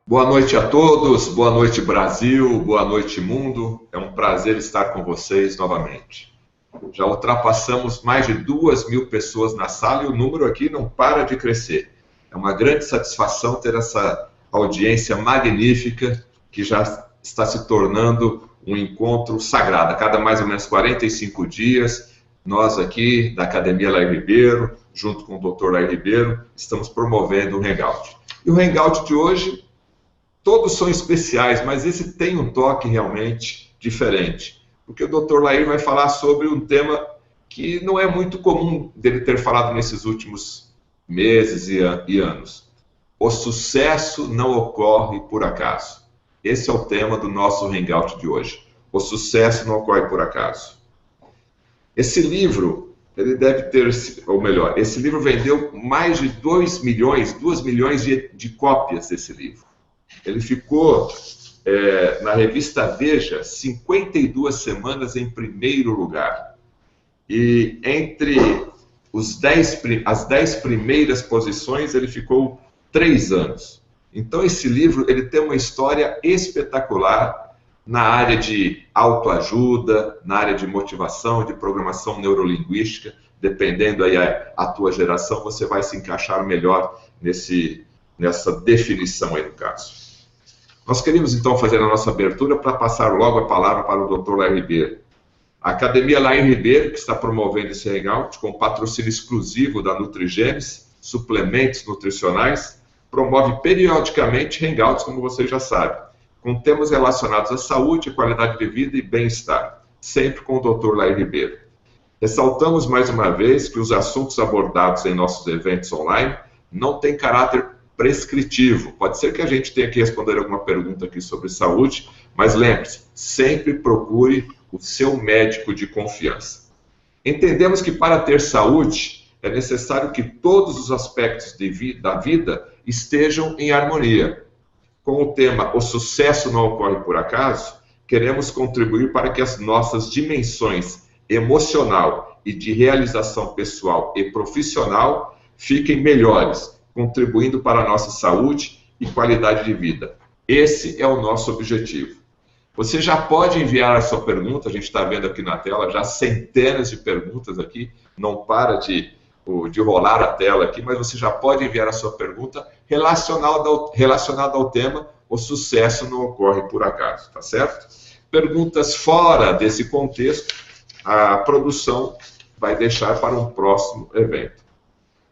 Boa noite a todos, boa noite Brasil, boa noite mundo. É um prazer estar com vocês novamente. Já ultrapassamos mais de 2.000 pessoas na sala e o número aqui não para de crescer. É uma grande satisfação ter essa audiência magnífica que já está se tornando um encontro sagrado. A cada mais ou menos 45 dias, nós aqui da Academia Lair Ribeiro, junto com o Dr. Lair Ribeiro, estamos promovendo um Hangout. E o Hangout de hoje, todos são especiais, mas esse tem um toque realmente diferente. Porque o Dr. Lair vai falar sobre um tema que não é muito comum dele ter falado nesses últimos meses e anos. O sucesso não ocorre por acaso. Esse é o tema do nosso Hangout de hoje. O sucesso não ocorre por acaso. Esse livro, ele deve ter, ou melhor, esse livro vendeu mais de 2 milhões de cópias desse livro. Ele ficou na revista Veja 52 semanas em primeiro lugar. E entre as 10 primeiras posições, ele ficou 3 anos. Então, esse livro ele tem uma história espetacular na área de autoajuda, na área de motivação, de programação neurolinguística. Dependendo aí a tua geração, você vai se encaixar melhor nessa definição aí do caso. Nós queríamos então fazer a nossa abertura para passar logo a palavra para o Dr. Lair Ribeiro. A Academia Lair Ribeiro, que está promovendo esse hangout com patrocínio exclusivo da Nutrigenes, suplementos nutricionais, promove periodicamente hangouts, como você já sabe, com temas relacionados à saúde, qualidade de vida e bem-estar, sempre com o Dr. Lair Ribeiro. Ressaltamos mais uma vez que os assuntos abordados em nossos eventos online não têm caráter prescritivo. Pode ser que a gente tenha que responder alguma pergunta aqui sobre saúde, mas lembre-se, sempre procure o seu médico de confiança. Entendemos que para ter saúde é necessário que todos os aspectos da vida estejam em harmonia. Com o tema O Sucesso Não Ocorre Por Acaso, queremos contribuir para que as nossas dimensões emocional e de realização pessoal e profissional fiquem melhores, contribuindo para a nossa saúde e qualidade de vida. Esse é o nosso objetivo. Você já pode enviar a sua pergunta, a gente está vendo aqui na tela já centenas de perguntas aqui, não para de rolar a tela aqui, mas você já pode enviar a sua pergunta relacionada ao tema O Sucesso Não Ocorre Por Acaso, tá certo? Perguntas fora desse contexto, a produção vai deixar para um próximo evento.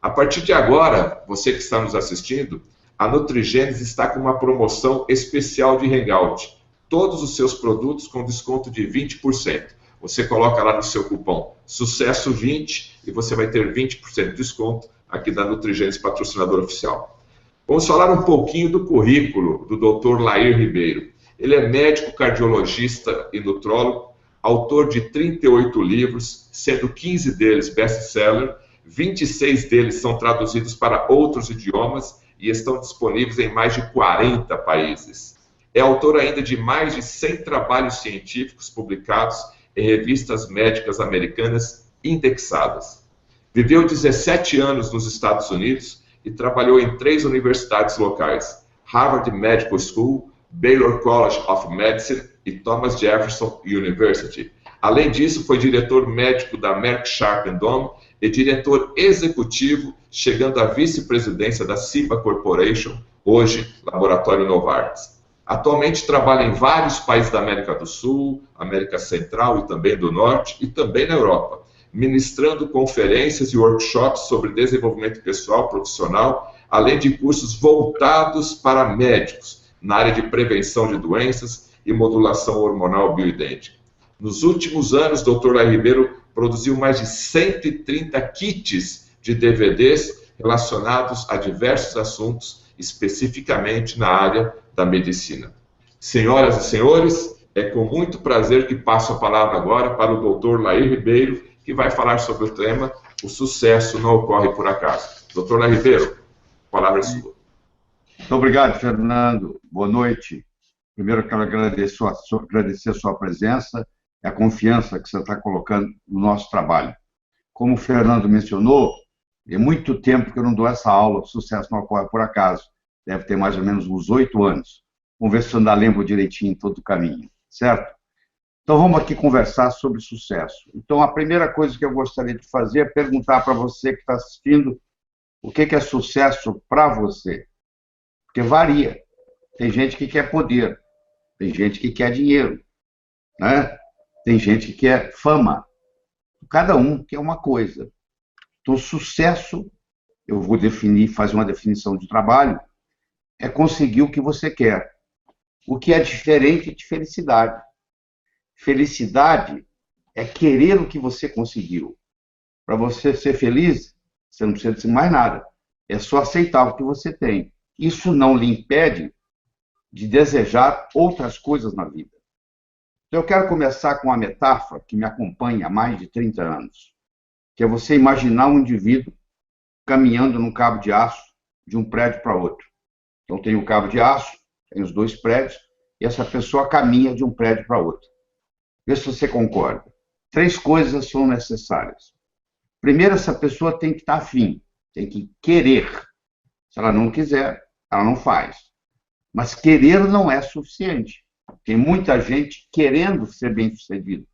A partir de agora, você que está nos assistindo, a Nutrigenes está com uma promoção especial de Hangout. Todos os seus produtos com desconto de 20%. Você coloca lá no seu cupom SUCESSO20 e você vai ter 20% de desconto aqui da Nutrigenes, patrocinador oficial. Vamos falar um pouquinho do currículo do Dr. Lair Ribeiro. Ele é médico cardiologista e nutrólogo, autor de 38 livros, sendo 15 deles best-seller, 26 deles são traduzidos para outros idiomas e estão disponíveis em mais de 40 países. É autor ainda de mais de 100 trabalhos científicos publicados em revistas médicas americanas indexadas. Viveu 17 anos nos Estados Unidos e trabalhou em 3 universidades locais: Harvard Medical School, Baylor College of Medicine e Thomas Jefferson University. Além disso, foi diretor médico da Merck Sharp & Dohme e diretor executivo, chegando à vice-presidência da Ciba Corporation, hoje Laboratório Novartis. Atualmente trabalha em vários países da América do Sul, América Central e também do Norte, e também na Europa, ministrando conferências e workshops sobre desenvolvimento pessoal profissional, além de cursos voltados para médicos, na área de prevenção de doenças e modulação hormonal bioidêntica. Nos últimos anos, Dr. Lair Ribeiro produziu mais de 130 kits de DVDs relacionados a diversos assuntos, especificamente na área da medicina. Senhoras e senhores, é com muito prazer que passo a palavra agora para o Dr. Lair Ribeiro, que vai falar sobre o tema O Sucesso Não Ocorre Por Acaso. Dr. Lair Ribeiro, a palavra é sua. Muito obrigado, Fernando. Boa noite. Primeiro, eu quero agradecer a sua presença e a confiança que você está colocando no nosso trabalho. Como o Fernando mencionou, é muito tempo que eu não dou essa aula, o sucesso não ocorre por acaso. deve ter mais ou menos uns 8 anos. Vamos ver se eu ainda lembro direitinho todo o caminho, certo? Então, vamos aqui conversar sobre sucesso. Então, a primeira coisa que eu gostaria de fazer é perguntar para você que está assistindo o que é sucesso para você. Porque varia. Tem gente que quer poder, tem gente que quer dinheiro, né? Tem gente que quer fama. Cada um quer uma coisa. Então, sucesso, eu vou definir, fazer uma definição de trabalho, é conseguir o que você quer. O que é diferente de felicidade. Felicidade é querer o que você conseguiu. Para você ser feliz, você não precisa de mais nada. É só aceitar o que você tem. Isso não lhe impede de desejar outras coisas na vida. Então, eu quero começar com uma metáfora que me acompanha há mais de 30 anos, que é você imaginar um indivíduo caminhando num cabo de aço de um prédio para outro. Então, tem o cabo de aço, tem os 2 prédios, e essa pessoa caminha de um prédio para outro. Vê se você concorda. 3 coisas são necessárias. Primeiro, essa pessoa tem que estar afim, tem que querer. Se ela não quiser, ela não faz. Mas querer não é suficiente. Tem muita gente querendo ser bem-sucedido.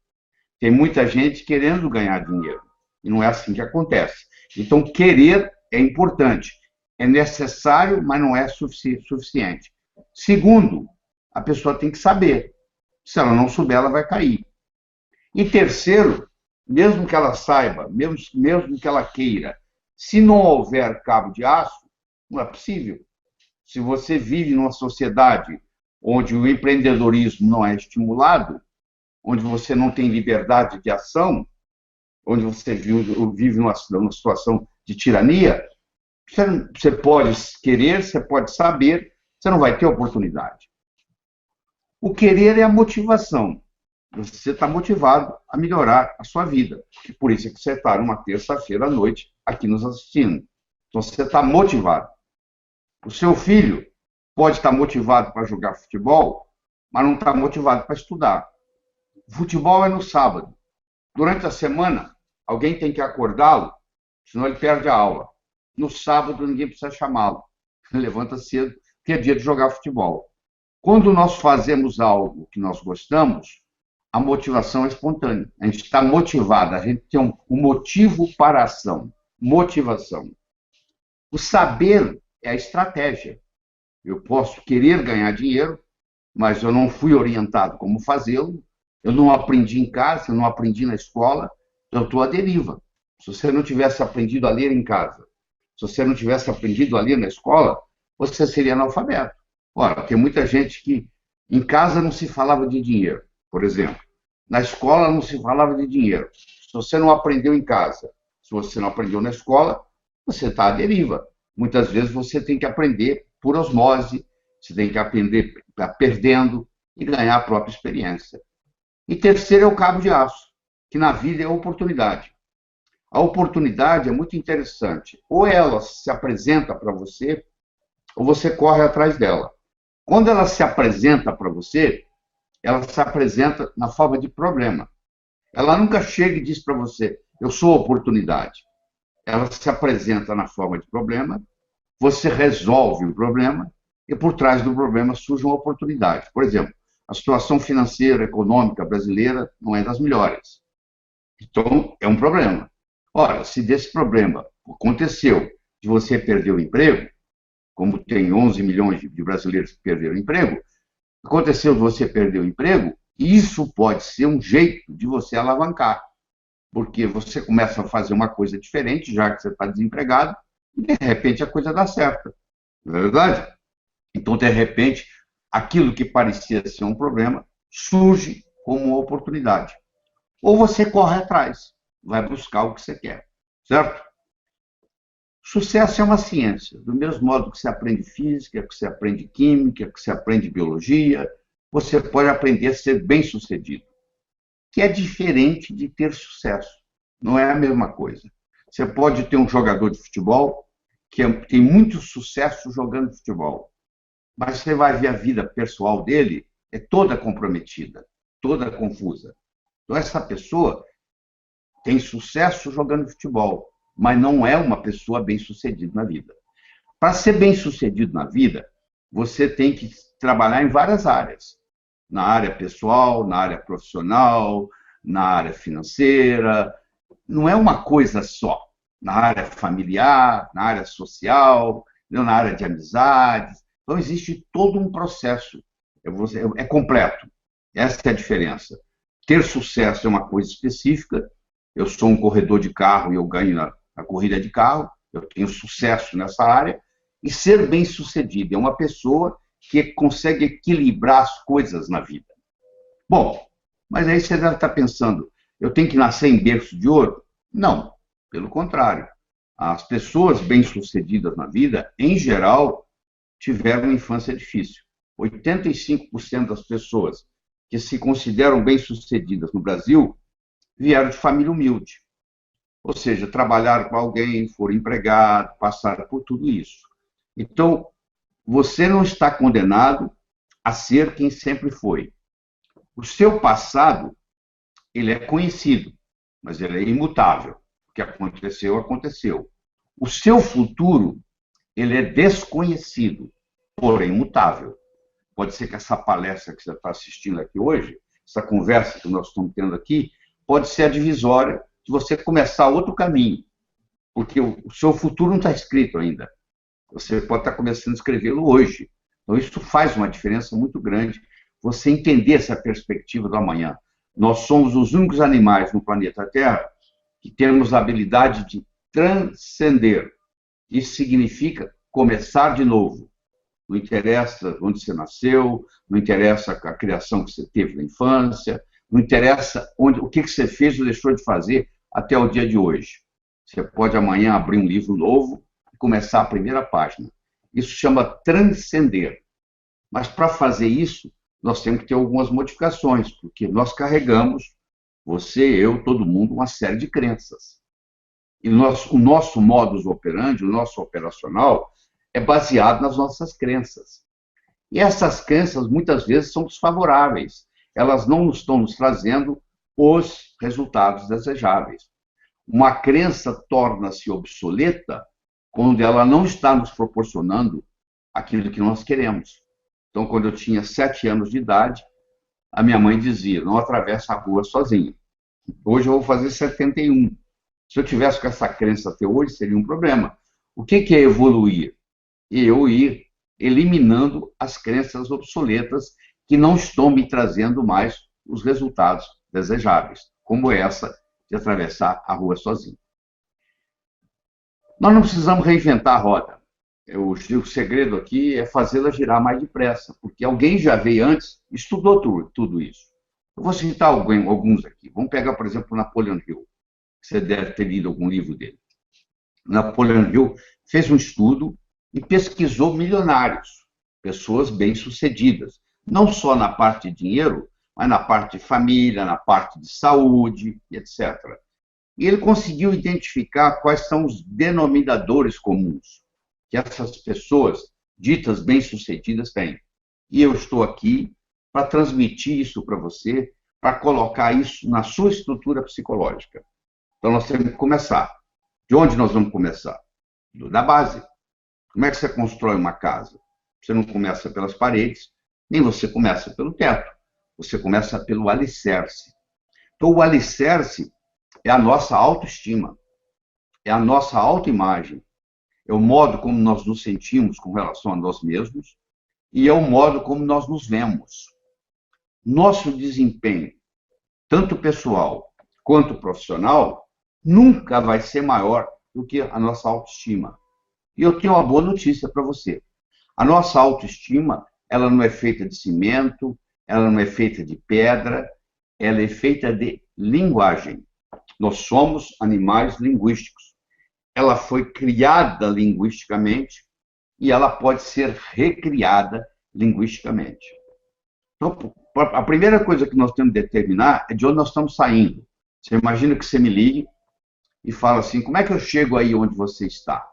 Tem muita gente querendo ganhar dinheiro. E não é assim que acontece. Então, querer é importante. É necessário, mas não é suficiente. Segundo, a pessoa tem que saber. Se ela não souber, ela vai cair. E terceiro, mesmo que ela saiba, mesmo que ela queira, se não houver cabo de aço, não é possível. Se você vive numa sociedade onde o empreendedorismo não é estimulado, onde você não tem liberdade de ação, onde você vive numa situação de tirania, você pode querer, você pode saber, você não vai ter oportunidade. O querer é a motivação. Você está motivado a melhorar a sua vida. E por isso é que você está numa terça-feira à noite aqui nos assistindo. Então, você está motivado. O seu filho pode estar motivado para jogar futebol, mas não está motivado para estudar. O futebol é no sábado. Durante a semana, alguém tem que acordá-lo, senão ele perde a aula. No sábado, ninguém precisa chamá-lo. Ele levanta cedo, porque é dia de jogar futebol. Quando nós fazemos algo que nós gostamos, a motivação é espontânea. A gente está motivado, a gente tem um motivo para a ação. Motivação. O saber é a estratégia. Eu posso querer ganhar dinheiro, mas eu não fui orientado como fazê-lo, eu não aprendi em casa, eu não aprendi na escola, eu estou à deriva. Se você não tivesse aprendido a ler em casa, se você não tivesse aprendido a ler na escola, você seria analfabeto. Ora, tem muita gente que em casa não se falava de dinheiro, por exemplo. Na escola não se falava de dinheiro. Se você não aprendeu em casa, se você não aprendeu na escola, você está à deriva. Muitas vezes você tem que aprender por osmose, você tem que aprender perdendo e ganhar a própria experiência. E terceiro é o cabo de aço, que na vida é a oportunidade. A oportunidade é muito interessante. Ou ela se apresenta para você, ou você corre atrás dela. Quando ela se apresenta para você, ela se apresenta na forma de problema. Ela nunca chega e diz para você, eu sou oportunidade. Ela se apresenta na forma de problema, você resolve o problema e por trás do problema surge uma oportunidade. Por exemplo, a situação financeira, econômica brasileira não é das melhores. Então, é um problema. Ora, se desse problema aconteceu de você perder o emprego, como tem 11 milhões de brasileiros que perderam o emprego, aconteceu de você perder o emprego, isso pode ser um jeito de você alavancar. Porque você começa a fazer uma coisa diferente, já que você está desempregado, e de repente a coisa dá certo. Não é verdade? Então, de repente, aquilo que parecia ser um problema surge como uma oportunidade. Ou você corre atrás, vai buscar o que você quer. Certo? Sucesso é uma ciência. Do mesmo modo que você aprende física, que você aprende química, que você aprende biologia, você pode aprender a ser bem-sucedido. Que é diferente de ter sucesso. Não é a mesma coisa. Você pode ter um jogador de futebol que tem muito sucesso jogando futebol, mas você vai ver a vida pessoal dele é toda comprometida, toda confusa. Então, essa pessoa tem sucesso jogando futebol, mas não é uma pessoa bem-sucedida na vida. Para ser bem-sucedido na vida, você tem que trabalhar em várias áreas. Na área pessoal, na área profissional, na área financeira. Não é uma coisa só. Na área familiar, na área social, na área de amizades. Então, existe todo um processo. É completo. Essa é a diferença. Ter sucesso é uma coisa específica. Eu sou um corredor de carro e eu ganho na corrida de carro. Eu tenho sucesso nessa área. E ser bem-sucedido é uma pessoa que consegue equilibrar as coisas na vida. Bom, mas aí você deve estar pensando, eu tenho que nascer em berço de ouro? Não, pelo contrário. As pessoas bem-sucedidas na vida, em geral, tiveram uma infância difícil. 85% das pessoas que se consideram bem-sucedidas no Brasil vieram de família humilde. Ou seja, trabalharam para alguém, foram empregados, passaram por tudo isso. Então, você não está condenado a ser quem sempre foi. O seu passado, ele é conhecido, mas ele é imutável. O que aconteceu, aconteceu. O seu futuro, ele é desconhecido, porém imutável. Pode ser que essa palestra que você está assistindo aqui hoje, essa conversa que nós estamos tendo aqui, pode ser a divisória de você começar outro caminho, porque o seu futuro não está escrito ainda. Você pode estar começando a escrevê-lo hoje. Então, isso faz uma diferença muito grande, você entender essa perspectiva do amanhã. Nós somos os únicos animais no planeta Terra que temos a habilidade de transcender. Isso significa começar de novo. Não interessa onde você nasceu, não interessa a criação que você teve na infância, não interessa o que você fez ou deixou de fazer até o dia de hoje. Você pode amanhã abrir um livro novo e começar a primeira página. Isso chama transcender. Mas para fazer isso, nós temos que ter algumas modificações, porque nós carregamos, você, eu, todo mundo, uma série de crenças. E o nosso modus operandi, o nosso operacional, é baseado nas nossas crenças. E essas crenças, muitas vezes, são desfavoráveis. Elas não estão nos trazendo os resultados desejáveis. Uma crença torna-se obsoleta quando ela não está nos proporcionando aquilo que nós queremos. Então, quando eu tinha 7 anos de idade, a minha mãe dizia, não atravessa a rua sozinho. Hoje eu vou fazer 71. Se eu tivesse com essa crença até hoje, seria um problema. O que é evoluir? Eu ir eliminando as crenças obsoletas que não estão me trazendo mais os resultados desejáveis, como essa de atravessar a rua sozinho. Nós não precisamos reinventar a roda. O segredo aqui é fazê-la girar mais depressa, porque alguém já veio antes, estudou tudo isso. Eu vou citar alguns aqui. Vamos pegar, por exemplo, Napoleon Hill. Você deve ter lido algum livro dele. Napoleon Hill fez um estudo e pesquisou milionários, pessoas bem-sucedidas, não só na parte de dinheiro, mas na parte de família, na parte de saúde, etc. E ele conseguiu identificar quais são os denominadores comuns que essas pessoas ditas bem-sucedidas têm. E eu estou aqui para transmitir isso para você, para colocar isso na sua estrutura psicológica. Então, nós temos que começar. De onde nós vamos começar? Da base. Como é que você constrói uma casa? Você não começa pelas paredes, nem você começa pelo teto. Você começa pelo alicerce. Então, o alicerce é a nossa autoestima, é a nossa autoimagem, é o modo como nós nos sentimos com relação a nós mesmos e é o modo como nós nos vemos. Nosso desempenho, tanto pessoal quanto profissional, nunca vai ser maior do que a nossa autoestima. E eu tenho uma boa notícia para você. A nossa autoestima, ela não é feita de cimento, ela não é feita de pedra, ela é feita de linguagem. Nós somos animais linguísticos. Ela foi criada linguisticamente e ela pode ser recriada linguisticamente. Então, a primeira coisa que nós temos que determinar é de onde nós estamos saindo. Você imagina que você me ligue e fala assim, como é que eu chego aí onde você está?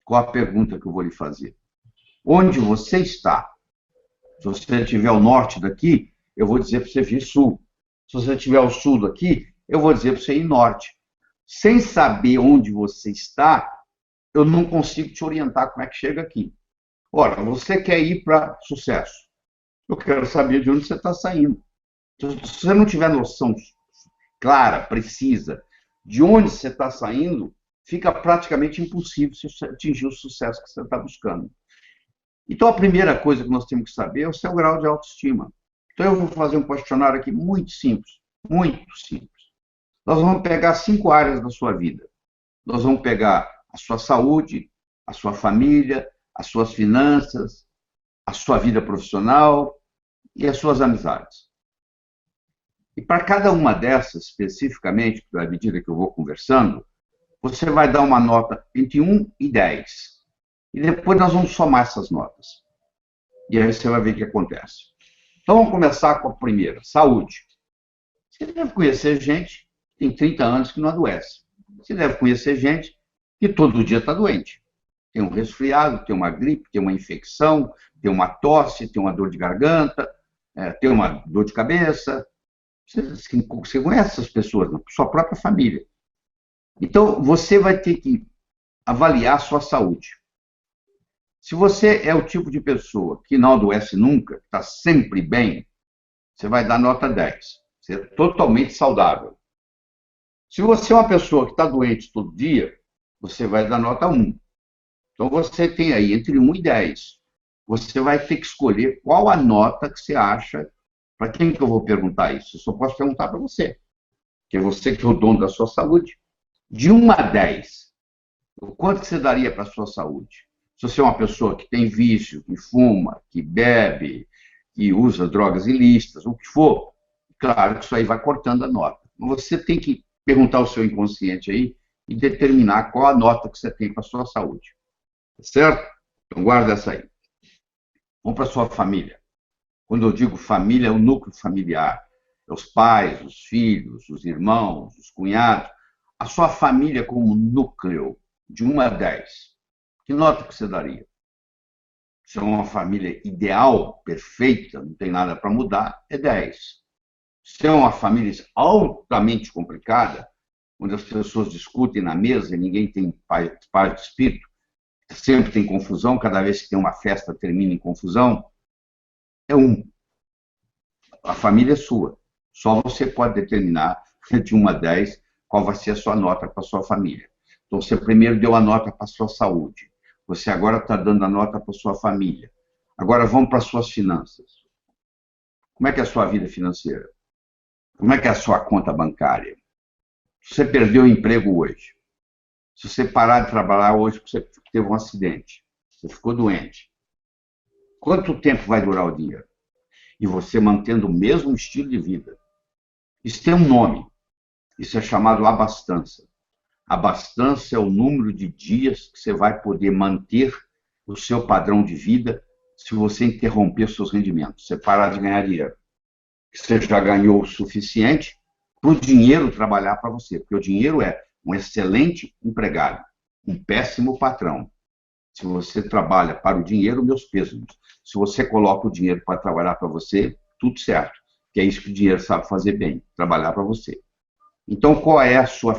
Qual a pergunta que eu vou lhe fazer? Onde você está? Se você estiver ao norte daqui, eu vou dizer para você vir sul. Se você estiver ao sul daqui, eu vou dizer para você ir norte. Sem saber onde você está, eu não consigo te orientar como é que chega aqui. Ora, você quer ir para sucesso. Eu quero saber de onde você está saindo. Se você não tiver noção clara, precisa, de onde você está saindo, fica praticamente impossível você atingir o sucesso que você está buscando. Então, a primeira coisa que nós temos que saber é o seu grau de autoestima. Então, eu vou fazer um questionário aqui muito simples, muito simples. Nós vamos pegar 5 áreas da sua vida. Nós vamos pegar a sua saúde, a sua família, as suas finanças, a sua vida profissional e as suas amizades. E para cada uma dessas, especificamente, à medida que eu vou conversando, você vai dar uma nota entre 1 e 10. E depois nós vamos somar essas notas. E aí você vai ver o que acontece. Então vamos começar com a primeira, saúde. Você deve conhecer gente que tem 30 anos que não adoece. Você deve conhecer gente que todo dia está doente. Tem um resfriado, tem uma gripe, tem uma infecção, tem uma tosse, tem uma dor de garganta, tem uma dor de cabeça. Você conhece essas pessoas, na sua própria família. Então, você vai ter que avaliar a sua saúde. Se você é o tipo de pessoa que não adoece nunca, está sempre bem, você vai dar nota 10. Você é totalmente saudável. Se você é uma pessoa que está doente todo dia, você vai dar nota 1. Então, você tem aí entre 1 e 10. Você vai ter que escolher qual a nota que você acha. Para quem que eu vou perguntar isso? Eu só posso perguntar para você. Porque é você que é o dono da sua saúde. De 1 a 10, o quanto que você daria para a sua saúde? Se você é uma pessoa que tem vício, que fuma, que bebe, que usa drogas ilícitas, o que for, claro que isso aí vai cortando a nota. Você tem que perguntar ao seu inconsciente aí e determinar qual a nota que você tem para a sua saúde. Certo? Então guarda essa aí. Vamos para a sua família. Quando eu digo família, é o núcleo familiar. É os pais, os filhos, os irmãos, os cunhados. A sua família como núcleo, de 1 a 10. Que nota que você daria? Se é uma família ideal, perfeita, não tem nada para mudar, é 10. Se é uma família altamente complicada, onde as pessoas discutem na mesa e ninguém tem paz de espírito, sempre tem confusão, cada vez que tem uma festa termina em confusão, é 1. A família é sua. Só você pode determinar, de 1 a 10, qual vai ser a sua nota para a sua família. Então, você primeiro deu a nota para a sua saúde. Você agora está dando a nota para a sua família. Agora vamos para as suas finanças. Como é que é a sua vida financeira? Como é que é a sua conta bancária? Se você perdeu o emprego hoje, se você parar de trabalhar hoje porque você teve um acidente, você ficou doente, quanto tempo vai durar o dinheiro? E você mantendo o mesmo estilo de vida. Isso tem um nome. Isso é chamado abastança. Abastança é o número de dias que você vai poder manter o seu padrão de vida se você interromper seus rendimentos, você parar de ganhar dinheiro. Você já ganhou o suficiente para o dinheiro trabalhar para você, porque o dinheiro é um excelente empregado, um péssimo patrão. Se você trabalha para o dinheiro, meus pêsames. Se você coloca o dinheiro para trabalhar para você, tudo certo. Que é isso que o dinheiro sabe fazer bem, trabalhar para você. Então, qual é a sua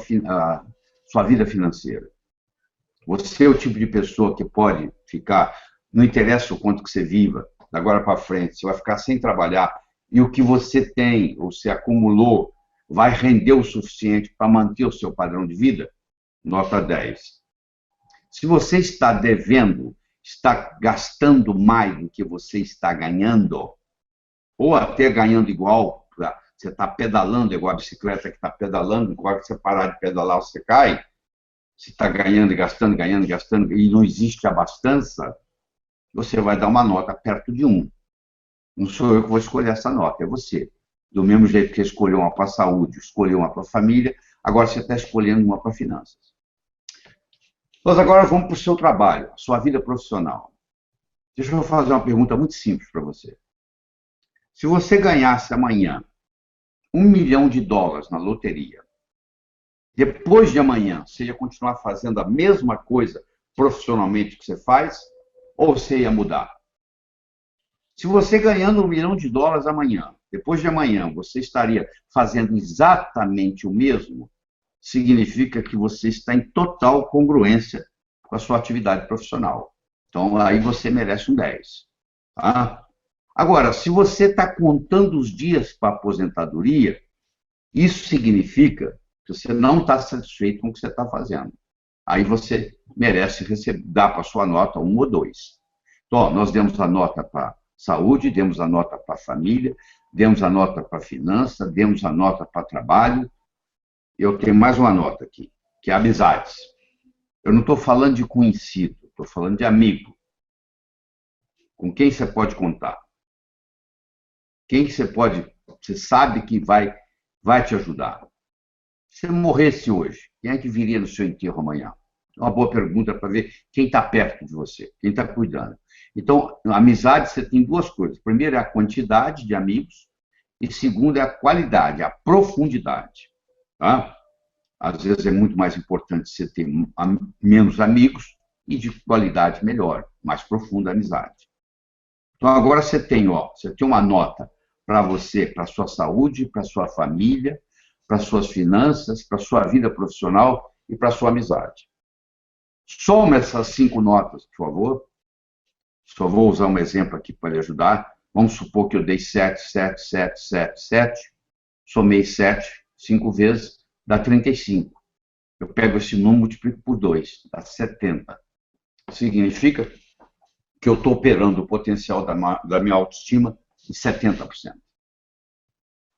vida financeira? Você é o tipo de pessoa que pode ficar, não interessa o quanto que você viva, da agora para frente, você vai ficar sem trabalhar, e o que você tem, ou se acumulou, vai render o suficiente para manter o seu padrão de vida? Nota 10. Se você está devendo, está gastando mais do que você está ganhando, ou até ganhando igual, você está pedalando igual a bicicleta que está pedalando, igual que você parar de pedalar, você cai, você está ganhando e gastando, e não existe abastança, você vai dar uma nota perto de 1. Não sou eu que vou escolher essa nota, é você. Do mesmo jeito que você escolheu uma para a saúde, escolheu uma para a família, agora você está escolhendo uma para finanças. Nós agora vamos para o seu trabalho, a sua vida profissional. Deixa eu fazer uma pergunta muito simples para você. Se você ganhasse amanhã $1 milhão na loteria, depois de amanhã, você ia continuar fazendo a mesma coisa profissionalmente que você faz, ou você ia mudar? Se você ganhando $1 milhão amanhã, depois de amanhã, você estaria fazendo exatamente o mesmo, significa que você está em total congruência com com a sua atividade profissional. Então, aí você merece um 10. Tá? Agora, se você está contando os dias para a aposentadoria, isso significa que você não está satisfeito com o que você está fazendo. Aí você merece dar para a sua nota 1 ou 2. Então, ó, nós demos a nota para saúde, demos a nota para família, demos a nota para finança, demos a nota para trabalho. Eu tenho mais uma nota aqui, que é amizades. Eu não estou falando de conhecido, estou falando de amigo. Com quem você pode contar? Quem que você sabe que vai te ajudar? Se você morresse hoje, quem é que viria no seu enterro amanhã? É uma boa pergunta para ver quem está perto de você, quem está cuidando. Então, na amizade você tem duas coisas. Primeiro é a quantidade de amigos e segundo é a qualidade, a profundidade. Tá? Às vezes é muito mais importante você ter menos amigos e de qualidade melhor, mais profunda amizade. Então agora você tem uma nota para você, para a sua saúde, para a sua família, para as suas finanças, para a sua vida profissional e para a sua amizade. Soma essas 5 notas, por favor. Só vou usar um exemplo aqui para lhe ajudar. Vamos supor que eu dei 7, 7, 7, 7, 7. Somei 7, 5 vezes, dá 35. Eu pego esse número e multiplico por 2, dá 70. Significa que eu estou operando o potencial da minha autoestima em 70%.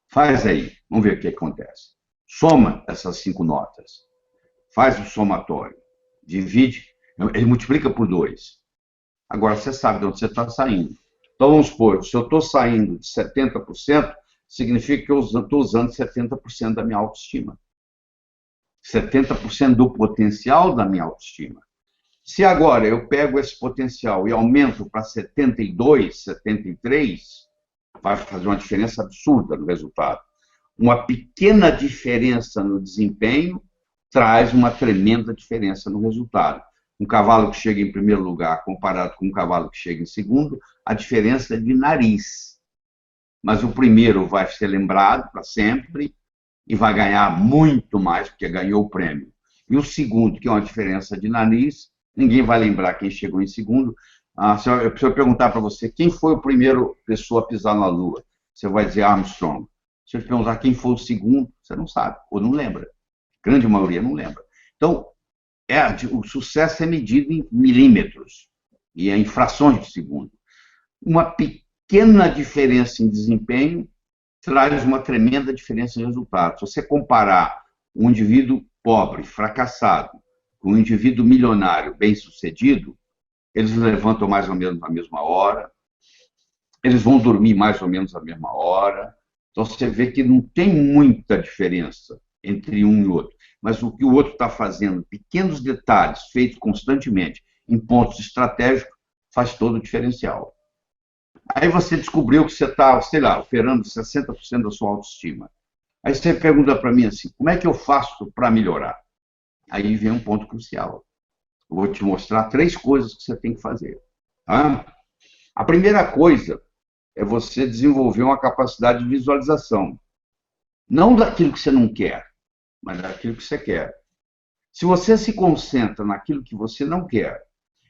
Faz aí, vamos ver o que acontece. Soma essas 5 notas. Faz o somatório. Divide, ele multiplica por 2. Agora você sabe de onde você está saindo. Então vamos supor, se eu estou saindo de 70%, significa que eu estou usando 70% da minha autoestima. 70% do potencial da minha autoestima. Se agora eu pego esse potencial e aumento para 72, 73, vai fazer uma diferença absurda no resultado. Uma pequena diferença no desempenho traz uma tremenda diferença no resultado. Um cavalo que chega em primeiro lugar comparado com um cavalo que chega em segundo, a diferença é de nariz. Mas o primeiro vai ser lembrado para sempre e vai ganhar muito mais, porque ganhou o prêmio. E o segundo, que é uma diferença de nariz, ninguém vai lembrar quem chegou em segundo. Se eu perguntar para você quem foi o primeiro pessoa a pisar na Lua, você vai dizer Armstrong. Se eu te perguntar quem foi o segundo, você não sabe, ou não lembra. A grande maioria não lembra. Então, o sucesso é medido em milímetros, e em frações de segundo. Uma pequena diferença em desempenho traz uma tremenda diferença em resultado. Se você comparar um indivíduo pobre, fracassado, com um indivíduo milionário, bem-sucedido, eles levantam mais ou menos na mesma hora, eles vão dormir mais ou menos na mesma hora. Então você vê que não tem muita diferença entre um e outro. Mas o que o outro está fazendo, pequenos detalhes feitos constantemente em pontos estratégicos, faz todo o diferencial. Aí você descobriu que você está, sei lá, operando 60% da sua autoestima. Aí você pergunta para mim assim, como é que eu faço para melhorar? Aí vem um ponto crucial. Eu vou te mostrar 3 coisas que você tem que fazer. Tá? A primeira coisa é você desenvolver uma capacidade de visualização. Não daquilo que você não quer, mas daquilo que você quer. Se você se concentra naquilo que você não quer,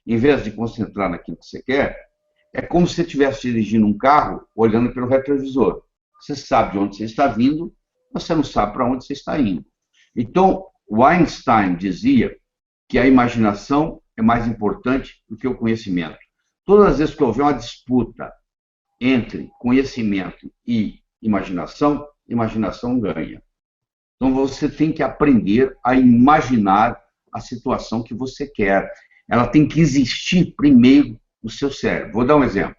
em vez de concentrar naquilo que você quer, é como se você estivesse dirigindo um carro olhando pelo retrovisor. Você sabe de onde você está vindo, você não sabe para onde você está indo. Então, o Einstein dizia que a imaginação é mais importante do que o conhecimento. Todas as vezes que houver uma disputa entre conhecimento e imaginação, imaginação ganha. Então você tem que aprender a imaginar a situação que você quer. Ela tem que existir primeiro no seu cérebro. Vou dar um exemplo.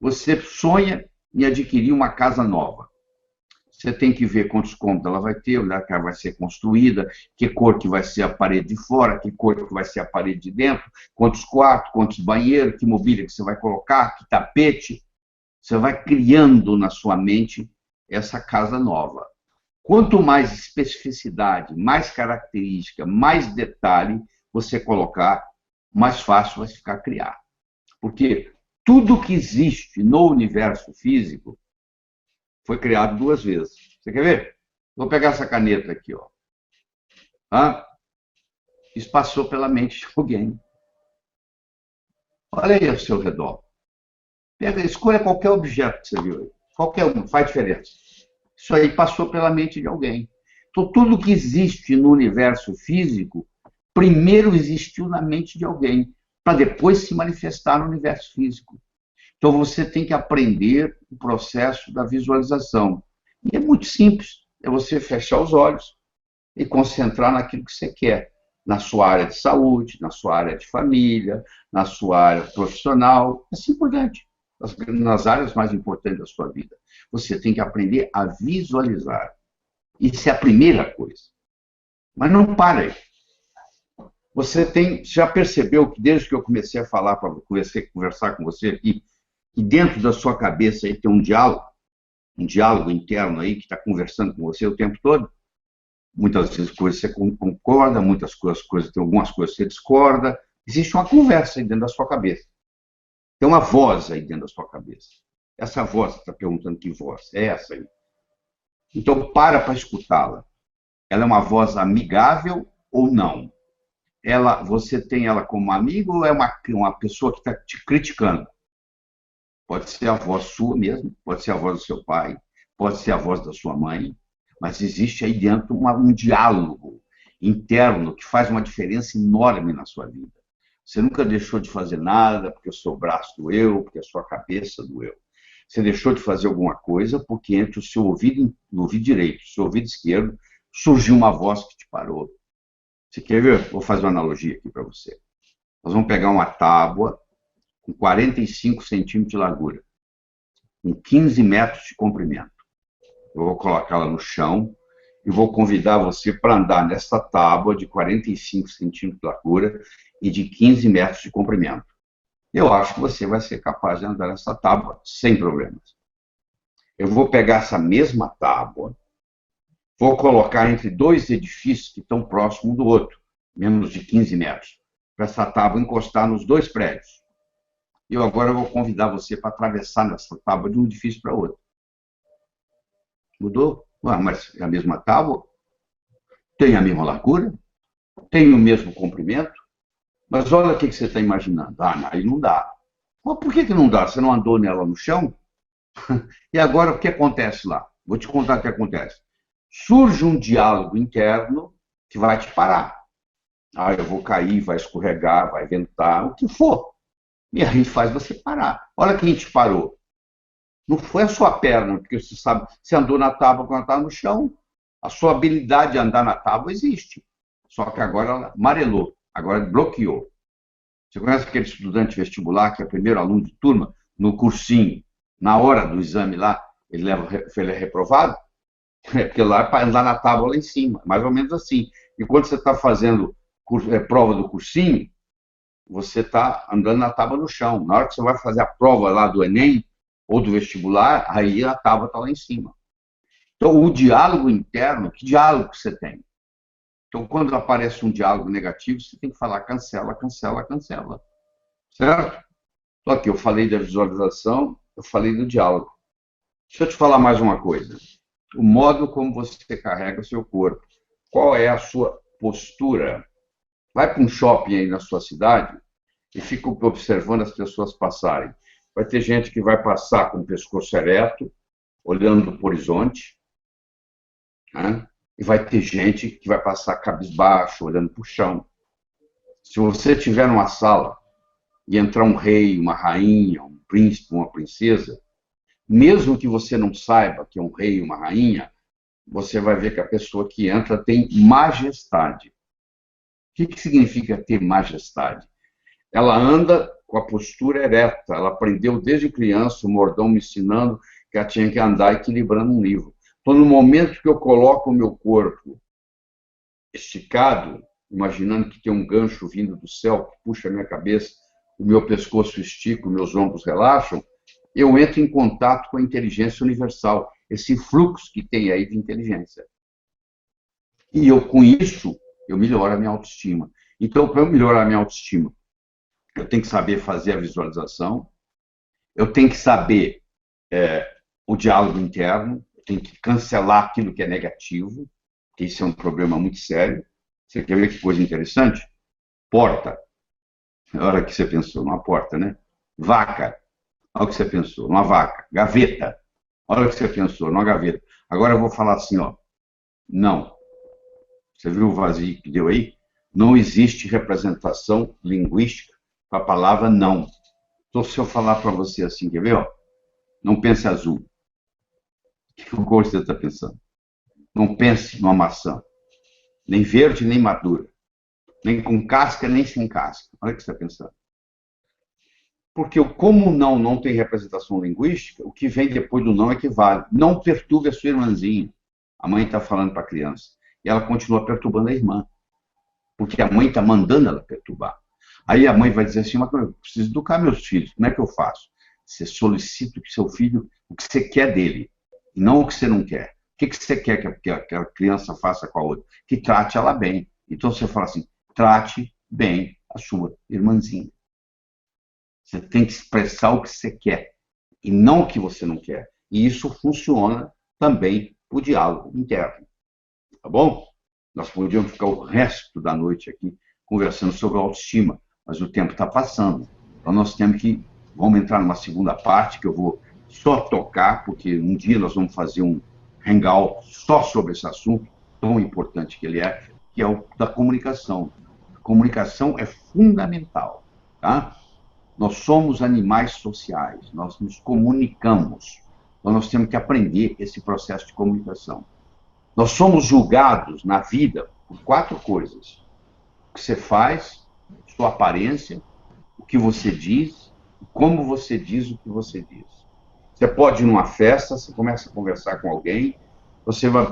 Você sonha em adquirir uma casa nova. Você tem que ver quantos cômodos ela vai ter, onde ela vai ser construída, que cor que vai ser a parede de fora, que cor que vai ser a parede de dentro, quantos quartos, quantos banheiros, que mobília que você vai colocar, que tapete. Você vai criando na sua mente essa casa nova. Quanto mais especificidade, mais característica, mais detalhe você colocar, mais fácil vai ficar criar. Porque tudo que existe no universo físico foi criado 2 vezes. Você quer ver? Vou pegar essa caneta aqui, ó. Isso passou pela mente de alguém. Olha aí ao seu redor. Pega, escolha qualquer objeto que você viu aí. Qualquer um, faz diferença. Isso aí passou pela mente de alguém. Então, tudo que existe no universo físico, primeiro existiu na mente de alguém, para depois se manifestar no universo físico. Então, você tem que aprender o processo da visualização. E é muito simples. É você fechar os olhos e concentrar naquilo que você quer. Na sua área de saúde, na sua área de família, na sua área profissional, assim por diante. Nas áreas mais importantes da sua vida. Você tem que aprender a visualizar. Isso é a primeira coisa. Mas não para aí. Já percebeu que desde que eu comecei a falar, para conversar com você aqui, que dentro da sua cabeça aí tem um diálogo interno aí que está conversando com você o tempo todo? Muitas vezes coisas você concorda, muitas coisas, tem algumas coisas que você discorda. Existe uma conversa aí dentro da sua cabeça. Tem uma voz aí dentro da sua cabeça. Essa voz, você está perguntando que voz? É essa aí. Então, para escutá-la. Ela é uma voz amigável ou não? Você tem ela como amigo ou é uma pessoa que está te criticando? Pode ser a voz sua mesmo, pode ser a voz do seu pai, pode ser a voz da sua mãe, mas existe aí dentro um diálogo interno que faz uma diferença enorme na sua vida. Você nunca deixou de fazer nada porque o seu braço doeu, porque a sua cabeça doeu. Você deixou de fazer alguma coisa porque entre o seu ouvido, no ouvido direito e o seu ouvido esquerdo, surgiu uma voz que te parou. Você quer ver? Vou fazer uma analogia aqui para você. Nós vamos pegar uma tábua com 45 centímetros de largura, com 15 metros de comprimento. Eu vou colocá-la no chão e vou convidar você para andar nessa tábua de 45 centímetros de largura e de 15 metros de comprimento. Eu acho que você vai ser capaz de andar nessa tábua sem problemas. Eu vou pegar essa mesma tábua, vou colocar entre dois edifícios que estão próximos do outro, menos de 15 metros, para essa tábua encostar nos dois prédios. E eu agora vou convidar você para atravessar nessa tábua de um edifício para outro. Mudou? Mas é a mesma tábua? Tem a mesma largura? Tem o mesmo comprimento? Mas olha o que você está imaginando. Aí não dá. Mas por que não dá? Você não andou nela no chão? E agora o que acontece lá? Vou te contar o que acontece. Surge um diálogo interno que vai te parar. Eu vou cair, vai escorregar, vai ventar, o que for. E a gente faz você parar. Olha quem te parou. Não foi a sua perna, porque você sabe, você andou na tábua quando estava no chão. A sua habilidade de andar na tábua existe. Só que agora ela amarelou, agora bloqueou. Você conhece aquele estudante vestibular que é primeiro aluno de turma, no cursinho, na hora do exame lá, ele é reprovado? Porque lá é para andar na tábua lá em cima, mais ou menos assim. E quando você está fazendo prova do cursinho, você está andando na tábua no chão. Na hora que você vai fazer a prova lá do Enem ou do vestibular, aí a tábua está lá em cima. Então, o diálogo interno, que diálogo você tem? Então, quando aparece um diálogo negativo, você tem que falar cancela, cancela, cancela. Certo? Só que eu falei da visualização, eu falei do diálogo. Deixa eu te falar mais uma coisa. O modo como você carrega o seu corpo. Qual é a sua postura? Vai para um shopping aí na sua cidade e fica observando as pessoas passarem. Vai ter gente que vai passar com o pescoço ereto, olhando para o horizonte, né? E vai ter gente que vai passar cabisbaixo, olhando para o chão. Se você estiver numa sala e entrar um rei, uma rainha, um príncipe, uma princesa, mesmo que você não saiba que é um rei, uma rainha, você vai ver que a pessoa que entra tem majestade. O que significa ter majestade? Ela anda com a postura ereta. Ela aprendeu desde criança, o mordomo me ensinando que ela tinha que andar equilibrando um livro. Então, no momento que eu coloco o meu corpo esticado, imaginando que tem um gancho vindo do céu que puxa a minha cabeça, o meu pescoço estica, os meus ombros relaxam, eu entro em contato com a inteligência universal, esse fluxo que tem aí de inteligência. E eu, com isso, eu melhoro a minha autoestima. Então, para eu melhorar a minha autoestima, eu tenho que saber fazer a visualização, eu tenho que saber o diálogo interno, eu tenho que cancelar aquilo que é negativo, que isso é um problema muito sério. Você quer ver que coisa interessante? Porta. A hora que você pensou, numa porta, né? Vaca. A hora que você pensou, numa vaca. Gaveta. A hora que você pensou, numa gaveta. Agora eu vou falar assim, ó. Não. Você viu o vazio que deu aí? Não existe representação linguística para a palavra não. Então, se eu falar para você assim, quer ver? Ó? Não pense azul. Que cor você está pensando? Não pense numa maçã. Nem verde, nem madura. Nem com casca, nem sem casca. Olha o que você está pensando. Porque como o não tem representação linguística, o que vem depois do não é que vale. Não perturbe a sua irmãzinha. A mãe está falando para a criança. E ela continua perturbando a irmã. Porque a mãe está mandando ela perturbar. Aí a mãe vai dizer assim, mas eu preciso educar meus filhos, como é que eu faço? Você solicita que seu filho, o que você quer dele, e não o que você não quer. O que você quer que a criança faça com a outra? Que trate ela bem. Então você fala assim, trate bem a sua irmãzinha. Você tem que expressar o que você quer, e não o que você não quer. E isso funciona também para o diálogo interno. Tá bom? Nós podíamos ficar o resto da noite aqui conversando sobre autoestima, mas o tempo está passando. Então nós vamos entrar numa segunda parte que eu vou só tocar, porque um dia nós vamos fazer um hangout só sobre esse assunto tão importante que ele é, que é o da comunicação. A comunicação é fundamental, tá? Nós somos animais sociais, nós nos comunicamos. Então nós temos que aprender esse processo de comunicação. Nós somos julgados na vida por 4 coisas. O que você faz, sua aparência, o que você diz, como você diz o que você diz. Você pode ir numa festa, você começa a conversar com alguém,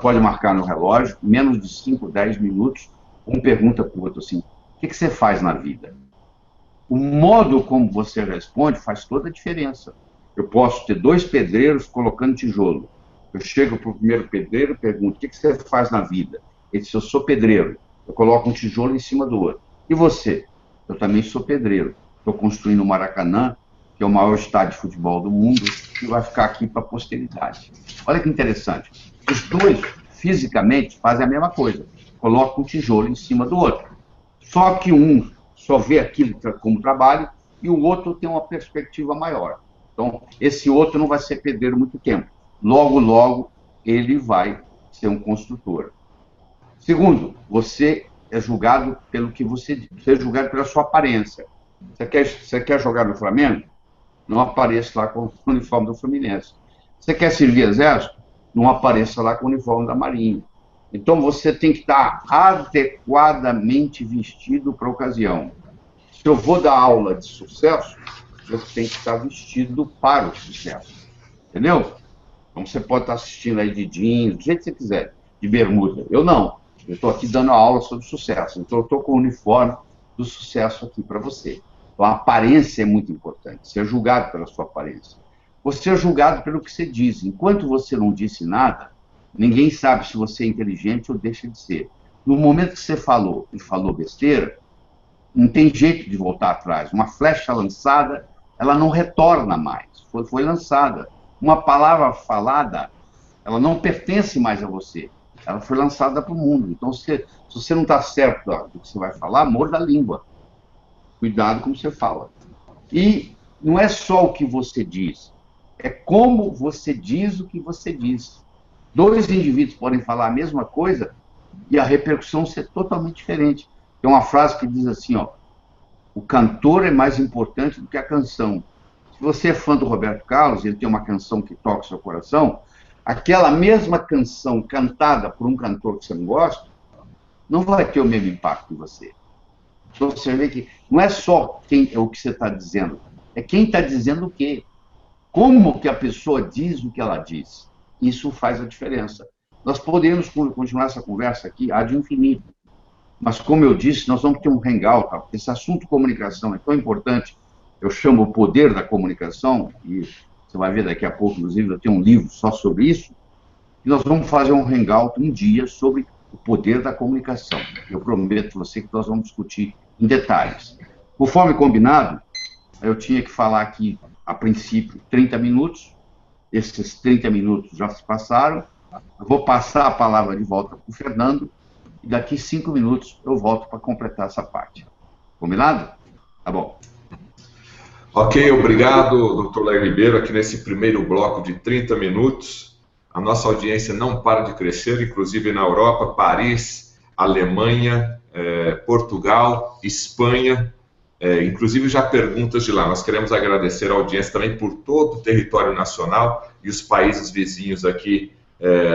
pode marcar no relógio, menos de 5, 10 minutos, um pergunta para o outro assim, o que você faz na vida? O modo como você responde faz toda a diferença. Eu posso ter 2 pedreiros colocando tijolo. Eu chego para o primeiro pedreiro e pergunto, o que você faz na vida? Ele diz, eu sou pedreiro. Eu coloco um tijolo em cima do outro. E você? Eu também sou pedreiro. Estou construindo o Maracanã, que é o maior estádio de futebol do mundo, e vai ficar aqui para a posteridade. Olha que interessante. Os 2, fisicamente, fazem a mesma coisa. Colocam um tijolo em cima do outro. Só que um só vê aquilo como trabalho e o outro tem uma perspectiva maior. Então, esse outro não vai ser pedreiro muito tempo. Logo, logo, ele vai ser um construtor. Segundo, você é julgado pelo que você diz. Você é julgado pela sua aparência. Você quer jogar no Flamengo? Não apareça lá com o uniforme do Fluminense. Você quer servir exército? Não apareça lá com o uniforme da Marinha. Então, você tem que estar adequadamente vestido para a ocasião. Se eu vou dar aula de sucesso, eu tenho que estar vestido para o sucesso. Entendeu? Então, você pode estar assistindo aí de jeans, do jeito que você quiser, de bermuda. Eu não. Eu estou aqui dando aula sobre sucesso. Então, eu estou com o uniforme do sucesso aqui para você. Então, a aparência é muito importante. Ser julgado pela sua aparência. Você é julgado pelo que você diz. Enquanto você não disse nada, ninguém sabe se você é inteligente ou deixa de ser. No momento que você falou e falou besteira, não tem jeito de voltar atrás. Uma flecha lançada, ela não retorna mais. Foi lançada. Uma palavra falada, ela não pertence mais a você. Ela foi lançada para o mundo. Então, se você não está certo do que você vai falar, morda a língua. Cuidado como você fala. E não é só o que você diz, é como você diz o que você diz. 2 indivíduos podem falar a mesma coisa e a repercussão ser totalmente diferente. Tem uma frase que diz assim, ó, o cantor é mais importante do que a canção. Se você é fã do Roberto Carlos, ele tem uma canção que toca o seu coração, aquela mesma canção cantada por um cantor que você não gosta, não vai ter o mesmo impacto em você. Então você vê que não é só o que você está dizendo, é quem está dizendo o quê. Como que a pessoa diz o que ela diz. Isso faz a diferença. Nós podemos continuar essa conversa aqui ad infinito. Mas, como eu disse, nós vamos ter um hangout, tá? Esse assunto comunicação é tão importante. Eu chamo o poder da comunicação, e você vai ver daqui a pouco, inclusive, eu tenho um livro só sobre isso, e nós vamos fazer um hangout um dia sobre o poder da comunicação. Eu prometo a você que nós vamos discutir em detalhes. Conforme combinado, eu tinha que falar aqui, a princípio, 30 minutos. Esses 30 minutos já se passaram. Eu vou passar a palavra de volta para o Fernando, e daqui 5 minutos eu volto para completar essa parte. Combinado? Tá bom. Ok, obrigado, Dr. Lair Ribeiro, aqui nesse primeiro bloco de 30 minutos. A nossa audiência não para de crescer, inclusive na Europa, Paris, Alemanha, Portugal, Espanha, inclusive já perguntas de lá. Nós queremos agradecer a audiência também por todo o território nacional e os países vizinhos aqui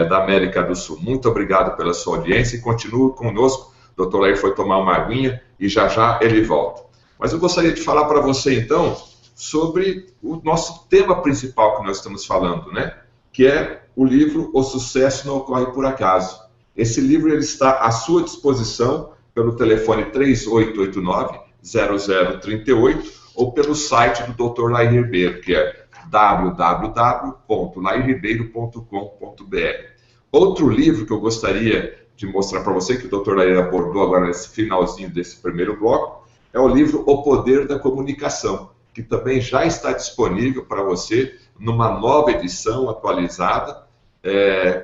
da América do Sul. Muito obrigado pela sua audiência e continue conosco. O Dr. Lair foi tomar uma aguinha e já já ele volta. Mas eu gostaria de falar para você, então, sobre o nosso tema principal que nós estamos falando, né? Que é o livro O Sucesso Não Ocorre Por Acaso. Esse livro ele está à sua disposição pelo telefone 3889-0038 ou pelo site do Dr. Lair Ribeiro, que é www.lairribeiro.com.br. Outro livro que eu gostaria de mostrar para você, que o Dr. Lair abordou agora nesse finalzinho desse primeiro bloco, é o livro O Poder da Comunicação, que também já está disponível para você numa nova edição atualizada,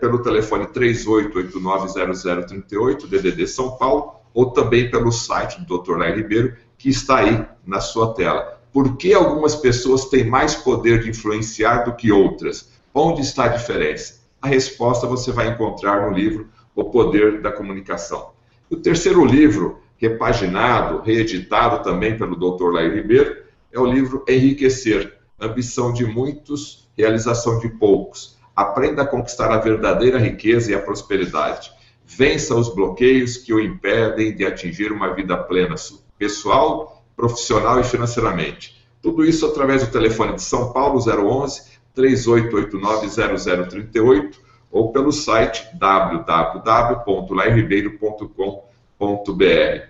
pelo telefone 3889-0038, DDD São Paulo, ou também pelo site do Dr. Lair Ribeiro, que está aí na sua tela. Por que algumas pessoas têm mais poder de influenciar do que outras? Onde está a diferença? A resposta você vai encontrar no livro O Poder da Comunicação. O terceiro livro, repaginado, reeditado também pelo Dr. Lair Ribeiro, é o livro Enriquecer, Ambição de Muitos, Realização de Poucos. Aprenda a conquistar a verdadeira riqueza e a prosperidade. Vença os bloqueios que o impedem de atingir uma vida plena, pessoal, profissional e financeiramente. Tudo isso através do telefone de São Paulo, 011-3889-0038, ou pelo site www.lairribeiro.com.br.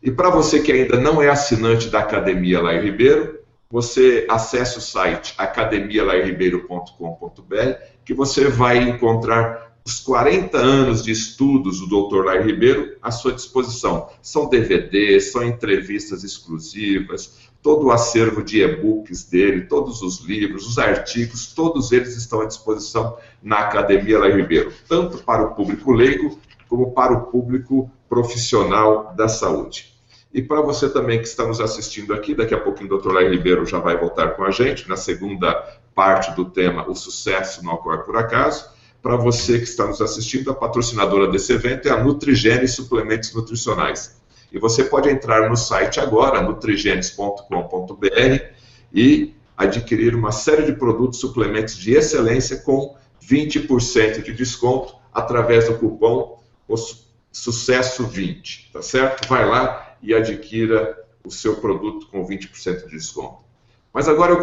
E para você que ainda não é assinante da Academia Lair Ribeiro, você acesse o site academialairribeiro.com.br, que você vai encontrar os 40 anos de estudos do Dr. Lair Ribeiro à sua disposição. São DVDs, são entrevistas exclusivas, todo o acervo de e-books dele, todos os livros, os artigos, todos eles estão à disposição na Academia Lair Ribeiro, tanto para o público leigo como para o público profissional da saúde. E para você também que está nos assistindo aqui, daqui a pouquinho o Dr. Lair Ribeiro já vai voltar com a gente na segunda parte do tema O Sucesso Não Ocorre Por Acaso. Para você que está nos assistindo, a patrocinadora desse evento é a Nutrigene Suplementos Nutricionais. E você pode entrar no site agora, nutrigenes.com.br, e adquirir uma série de produtos suplementos de excelência com 20% de desconto através do cupom Sucesso20, tá certo? Vai lá e adquira o seu produto com 20% de desconto. Mas agora eu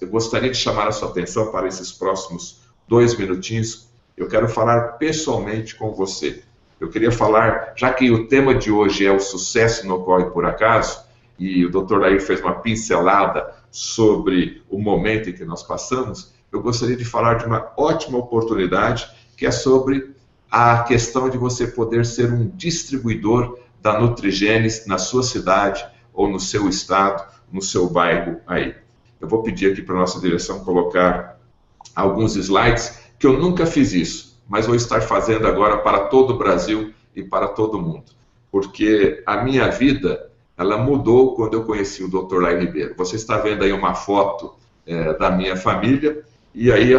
gostaria de chamar a sua atenção para esses próximos 2 minutinhos. Eu quero falar pessoalmente com você. Eu queria falar, já que o tema de hoje é o sucesso não ocorre por acaso, e o Dr. Lair fez uma pincelada sobre o momento em que nós passamos, eu gostaria de falar de uma ótima oportunidade, que é sobre a questão de você poder ser um distribuidor da Nutrigenes na sua cidade, ou no seu estado, no seu bairro aí. Eu vou pedir aqui para a nossa direção colocar alguns slides, que eu nunca fiz isso, mas vou estar fazendo agora para todo o Brasil e para todo mundo. Porque a minha vida, ela mudou quando eu conheci o Dr. Lair Ribeiro. Você está vendo aí uma foto da minha família, e aí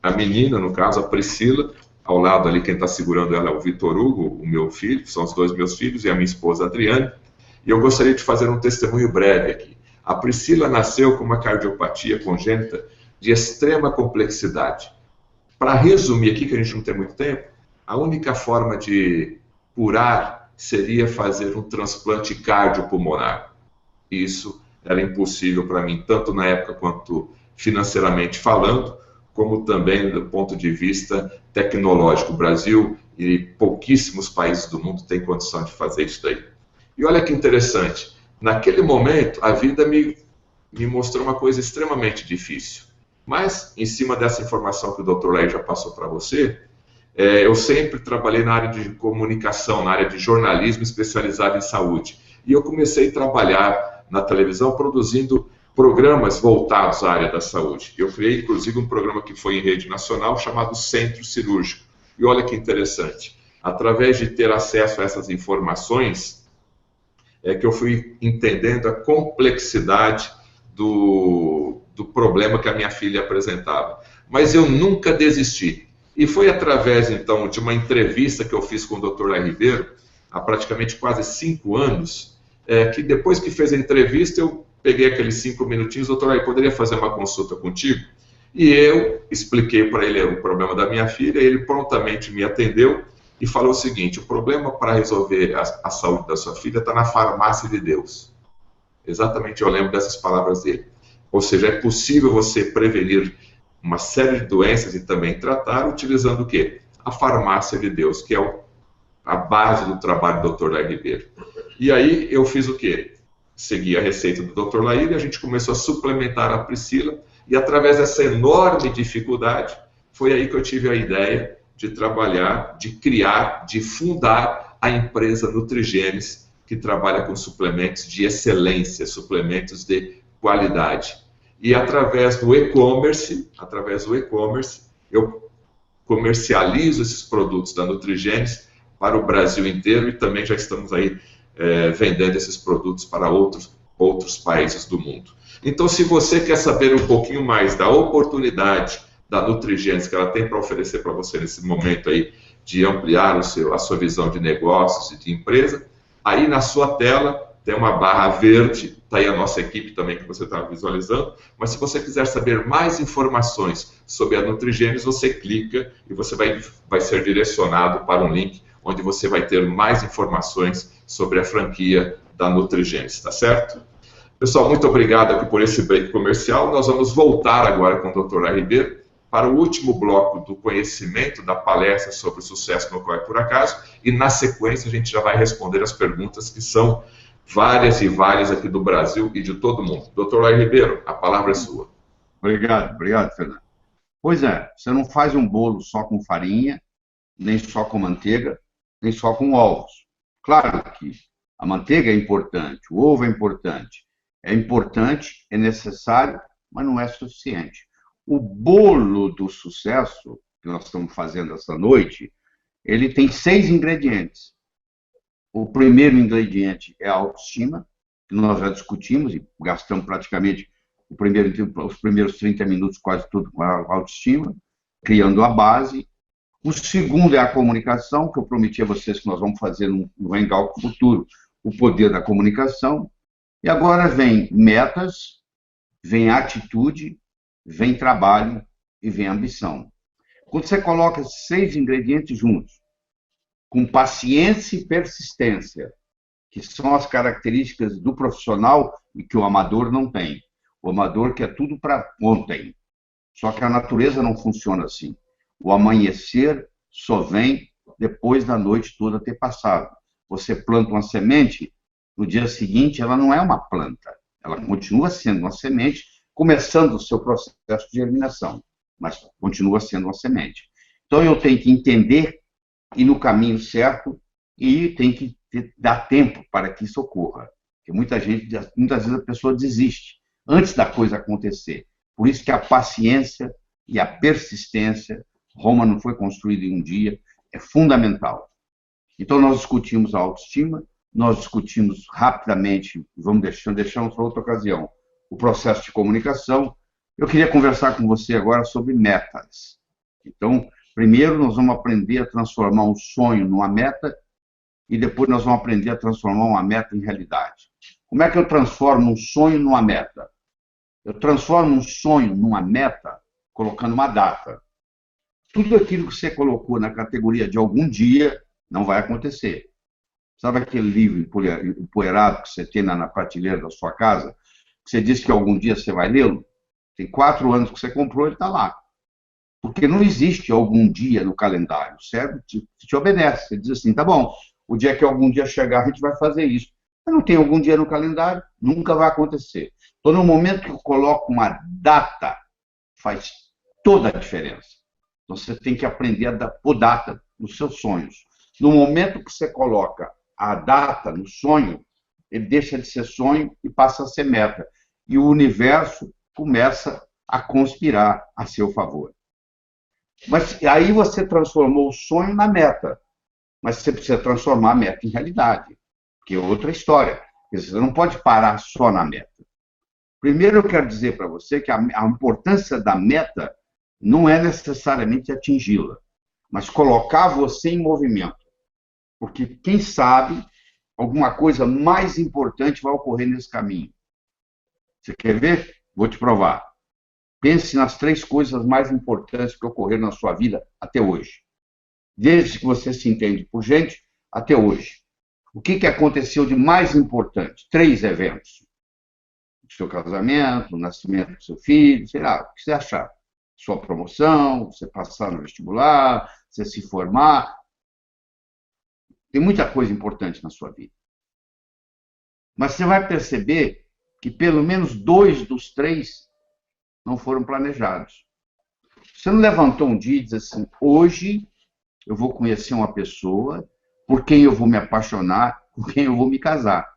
a menina, no caso, a Priscila, ao lado ali, quem está segurando ela é o Vitor Hugo, o meu filho, são os 2 meus filhos, e a minha esposa Adriane. E eu gostaria de fazer um testemunho breve aqui. A Priscila nasceu com uma cardiopatia congênita de extrema complexidade. Para resumir aqui, que a gente não tem muito tempo, a única forma de curar seria fazer um transplante cardiopulmonar. Isso era impossível para mim, tanto na época quanto financeiramente falando, como também do ponto de vista tecnológico. O Brasil e pouquíssimos países do mundo têm condição de fazer isso daí. E olha que interessante, naquele momento a vida me mostrou uma coisa extremamente difícil. Mas, em cima dessa informação que o Dr. Lair já passou para você, eu sempre trabalhei na área de comunicação, na área de jornalismo especializado em saúde. E eu comecei a trabalhar na televisão produzindo programas voltados à área da saúde. Eu criei, inclusive, um programa que foi em rede nacional chamado Centro Cirúrgico. E olha que interessante, através de ter acesso a essas informações, é que eu fui entendendo a complexidade do problema que a minha filha apresentava. Mas eu nunca desisti. E foi através, então, de uma entrevista que eu fiz com o Dr. Lai Ribeiro, há praticamente quase 5 anos, que depois que fez a entrevista, eu peguei aqueles 5 minutinhos, doutor Lai, poderia fazer uma consulta contigo? E eu expliquei para ele o problema da minha filha, ele prontamente me atendeu e falou o seguinte: o problema para resolver a saúde da sua filha está na farmácia de Deus. Exatamente, eu lembro dessas palavras dele. Ou seja, é possível você prevenir uma série de doenças e também tratar utilizando o quê? A farmácia de Deus, que é a base do trabalho do Dr. Lai Ribeiro. E aí eu fiz o quê? Segui a receita do Dr. Lair e a gente começou a suplementar a Priscila, e através dessa enorme dificuldade, foi aí que eu tive a ideia de trabalhar, de criar, de fundar a empresa Nutrigenes, que trabalha com suplementos de excelência, suplementos de qualidade. E através do e-commerce, eu comercializo esses produtos da Nutrigenes para o Brasil inteiro, e também já estamos aí vendendo esses produtos para outros países do mundo. Então, se você quer saber um pouquinho mais da oportunidade da Nutrigenes que ela tem para oferecer para você nesse momento aí de ampliar a sua visão de negócios e de empresa, aí na sua tela tem uma barra verde, está aí a nossa equipe também que você está visualizando, mas se você quiser saber mais informações sobre a Nutrigenes, você clica e você vai ser direcionado para um link onde você vai ter mais informações sobre a franquia da Nutrigenes, tá certo? Pessoal, muito obrigado aqui por esse break comercial. Nós vamos voltar agora com o Dr. Lai Ribeiro para o último bloco do conhecimento da palestra sobre o sucesso no qual é por acaso, e na sequência a gente já vai responder as perguntas que são várias e várias aqui do Brasil e de todo mundo. Dr. Lai Ribeiro, a palavra é sua. Obrigado, Fernando. Pois é, você não faz um bolo só com farinha, nem só com manteiga, nem só com ovos. Claro que a manteiga é importante, o ovo é importante, é necessário, mas não é suficiente. O bolo do sucesso que nós estamos fazendo essa noite, ele tem 6 ingredientes. O primeiro ingrediente é a autoestima, que nós já discutimos e gastamos praticamente os primeiros 30 minutos quase tudo com a autoestima, criando a base. O segundo é a comunicação, que eu prometi a vocês que nós vamos fazer no Hangout futuro, o poder da comunicação. E agora vem metas, vem atitude, vem trabalho e vem ambição. Quando você coloca esses 6 ingredientes juntos, com paciência e persistência, que são as características do profissional e que o amador não tem. O amador quer tudo para ontem. Só que a natureza não funciona assim. O amanhecer só vem depois da noite toda ter passado. Você planta uma semente, no dia seguinte ela não é uma planta. Ela continua sendo uma semente, começando o seu processo de germinação, mas continua sendo uma semente. Então eu tenho que entender, ir no caminho certo, e tem que dar tempo para que isso ocorra. Porque muitas vezes a pessoa desiste antes da coisa acontecer. Por isso que a paciência e a persistência, Roma não foi construída em um dia, é fundamental. Então nós discutimos a autoestima, nós discutimos rapidamente, deixamos para outra ocasião, o processo de comunicação. Eu queria conversar com você agora sobre metas. Então, primeiro nós vamos aprender a transformar um sonho numa meta, e depois nós vamos aprender a transformar uma meta em realidade. Como é que eu transformo um sonho numa meta? Eu transformo um sonho numa meta colocando uma data. Tudo aquilo que você colocou na categoria de algum dia não vai acontecer. Sabe aquele livro empoeirado que você tem na prateleira da sua casa? Que você disse que algum dia você vai lê-lo? Tem 4 anos que você comprou, ele está lá. Porque não existe algum dia no calendário. O cérebro te obedece. Você diz assim, tá bom, o dia que algum dia chegar a gente vai fazer isso. Mas não tem algum dia no calendário, nunca vai acontecer. Então, no momento que eu coloco uma data, faz toda a diferença. Então, você tem que aprender a pôr data nos seus sonhos. No momento que você coloca a data no sonho, ele deixa de ser sonho e passa a ser meta. E o universo começa a conspirar a seu favor. Mas aí você transformou o sonho na meta. Mas você precisa transformar a meta em realidade, que é outra história. Quer dizer, você não pode parar só na meta. Primeiro, eu quero dizer para você que a importância da meta não é necessariamente atingi-la, mas colocar você em movimento. Porque, quem sabe, alguma coisa mais importante vai ocorrer nesse caminho. Você quer ver? Vou te provar. Pense nas 3 coisas mais importantes que ocorreram na sua vida até hoje. Desde que você se entende por gente, até hoje. O que aconteceu de mais importante? 3 eventos. O seu casamento, o nascimento do seu filho, sei lá, o que você achar. Sua promoção, você passar no vestibular, você se formar. Tem muita coisa importante na sua vida. Mas você vai perceber que pelo menos 2 dos 3 não foram planejados. Você não levantou um dia e disse assim, hoje eu vou conhecer uma pessoa por quem eu vou me apaixonar, por quem eu vou me casar.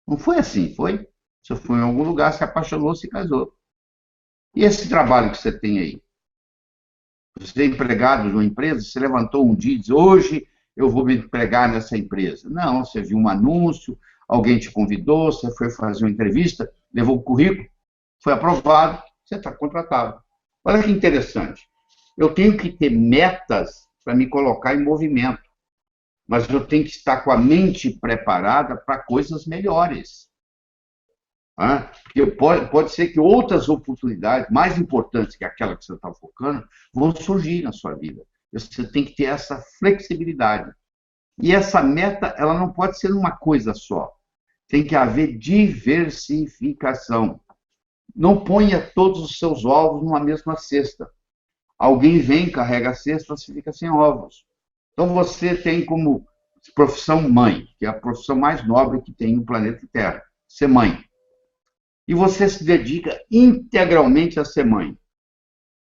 Não foi assim, foi? Você foi em algum lugar, se apaixonou, se casou. E esse trabalho que você tem aí? Você é empregado numa empresa, você levantou um dia e disse, hoje eu vou me empregar nessa empresa. Não, você viu um anúncio, alguém te convidou, você foi fazer uma entrevista, levou o currículo, foi aprovado, você está contratado. Olha que interessante. Eu tenho que ter metas para me colocar em movimento, mas eu tenho que estar com a mente preparada para coisas melhores. Porque pode ser que outras oportunidades, mais importantes que aquela que você está focando, vão surgir na sua vida. Você tem que ter essa flexibilidade. E essa meta, ela não pode ser uma coisa só. Tem que haver diversificação. Não ponha todos os seus ovos numa mesma cesta. Alguém vem, carrega a cesta, você fica sem ovos. Então você tem como profissão mãe, que é a profissão mais nobre que tem no planeta Terra, ser mãe. E você se dedica integralmente a ser mãe.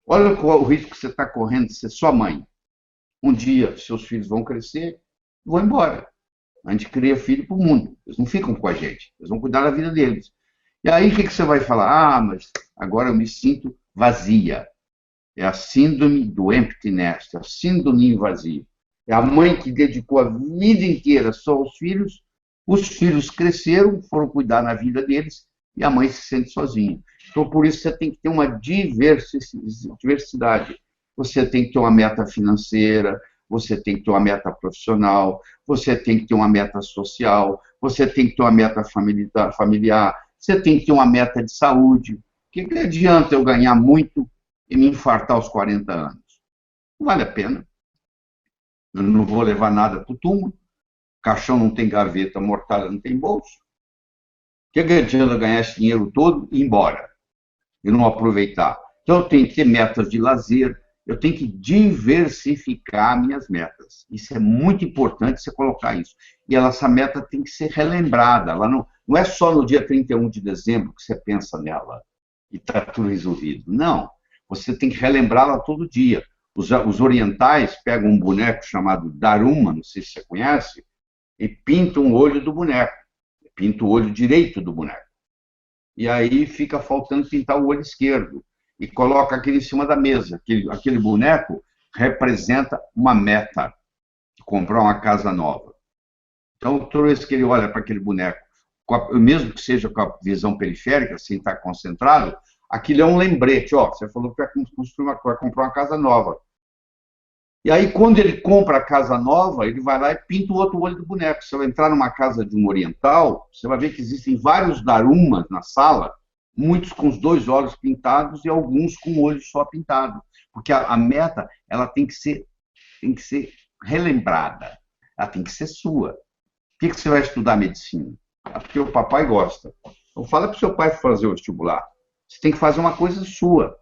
Olha qual o risco que você está correndo de ser só mãe. Um dia, seus filhos vão crescer, vão embora. A gente cria filho para o mundo. Eles não ficam com a gente. Eles vão cuidar da vida deles. E aí, o que você vai falar? Mas agora eu me sinto vazia. É a síndrome do empty nest, é a síndrome do ninho vazio. É a mãe que dedicou a vida inteira só aos filhos, os filhos cresceram, foram cuidar na vida deles, e a mãe se sente sozinha. Então, por isso, você tem que ter uma diversidade. Você tem que ter uma meta financeira, você tem que ter uma meta profissional, você tem que ter uma meta social, você tem que ter uma meta familiar, você tem que ter uma meta de saúde. O que adianta eu ganhar muito e me infartar aos 40 anos? Não vale a pena. Eu não vou levar nada para o túmulo, caixão não tem gaveta, mortalha não tem bolso. O que adianta ganhar esse dinheiro todo e ir embora? E não aproveitar. Então, eu tenho que ter metas de lazer, eu tenho que diversificar minhas metas. Isso é muito importante você colocar isso. E essa meta tem que ser relembrada. Ela não é só no dia 31 de dezembro que você pensa nela e está tudo resolvido. Não. Você tem que relembrá-la todo dia. Os orientais pegam um boneco chamado Daruma, não sei se você conhece, e pintam o olho do boneco. Pinta o olho direito do boneco. E aí fica faltando pintar o olho esquerdo. E coloca aquele em cima da mesa. Aquele boneco representa uma meta, comprar uma casa nova. Então, toda vez que ele olha para aquele boneco, mesmo que seja com a visão periférica, sem estar concentrado, aquilo é um lembrete. Você falou que vai comprar uma casa nova. E aí, quando ele compra a casa nova, ele vai lá e pinta o outro olho do boneco. Se eu entrar numa casa de um oriental, você vai ver que existem vários darumas na sala, muitos com os 2 olhos pintados e alguns com o olho só pintado. Porque a meta, ela tem que ser relembrada. Ela tem que ser sua. Por que você vai estudar medicina? Porque o papai gosta. Então, fala para o seu pai fazer o vestibular. Você tem que fazer uma coisa sua.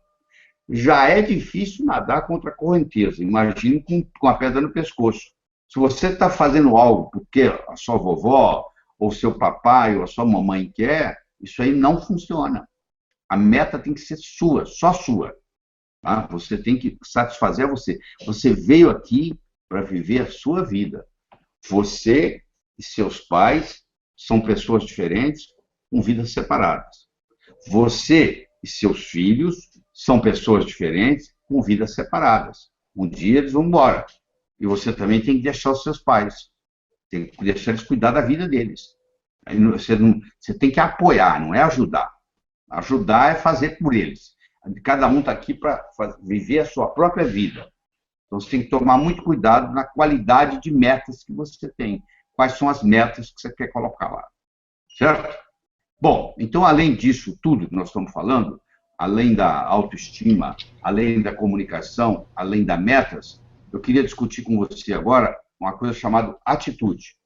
Já é difícil nadar contra a correnteza. Imagine com a pedra no pescoço. Se você está fazendo algo porque a sua vovó, ou seu papai, ou a sua mamãe quer, isso aí não funciona. A meta tem que ser sua, só sua. Tá? Você tem que satisfazer você. Você veio aqui para viver a sua vida. Você e seus pais são pessoas diferentes, com vidas separadas. Você e seus filhos são pessoas diferentes, com vidas separadas. Um dia eles vão embora. E você também tem que deixar os seus pais. Tem que deixar eles cuidar da vida deles. Você tem que apoiar, não é ajudar. Ajudar é fazer por eles. Cada um está aqui para viver a sua própria vida. Então, você tem que tomar muito cuidado na qualidade de metas que você tem. Quais são as metas que você quer colocar lá. Certo? Bom, então, além disso tudo que nós estamos falando, além da autoestima, além da comunicação, além das metas, eu queria discutir com você agora uma coisa chamada atitude.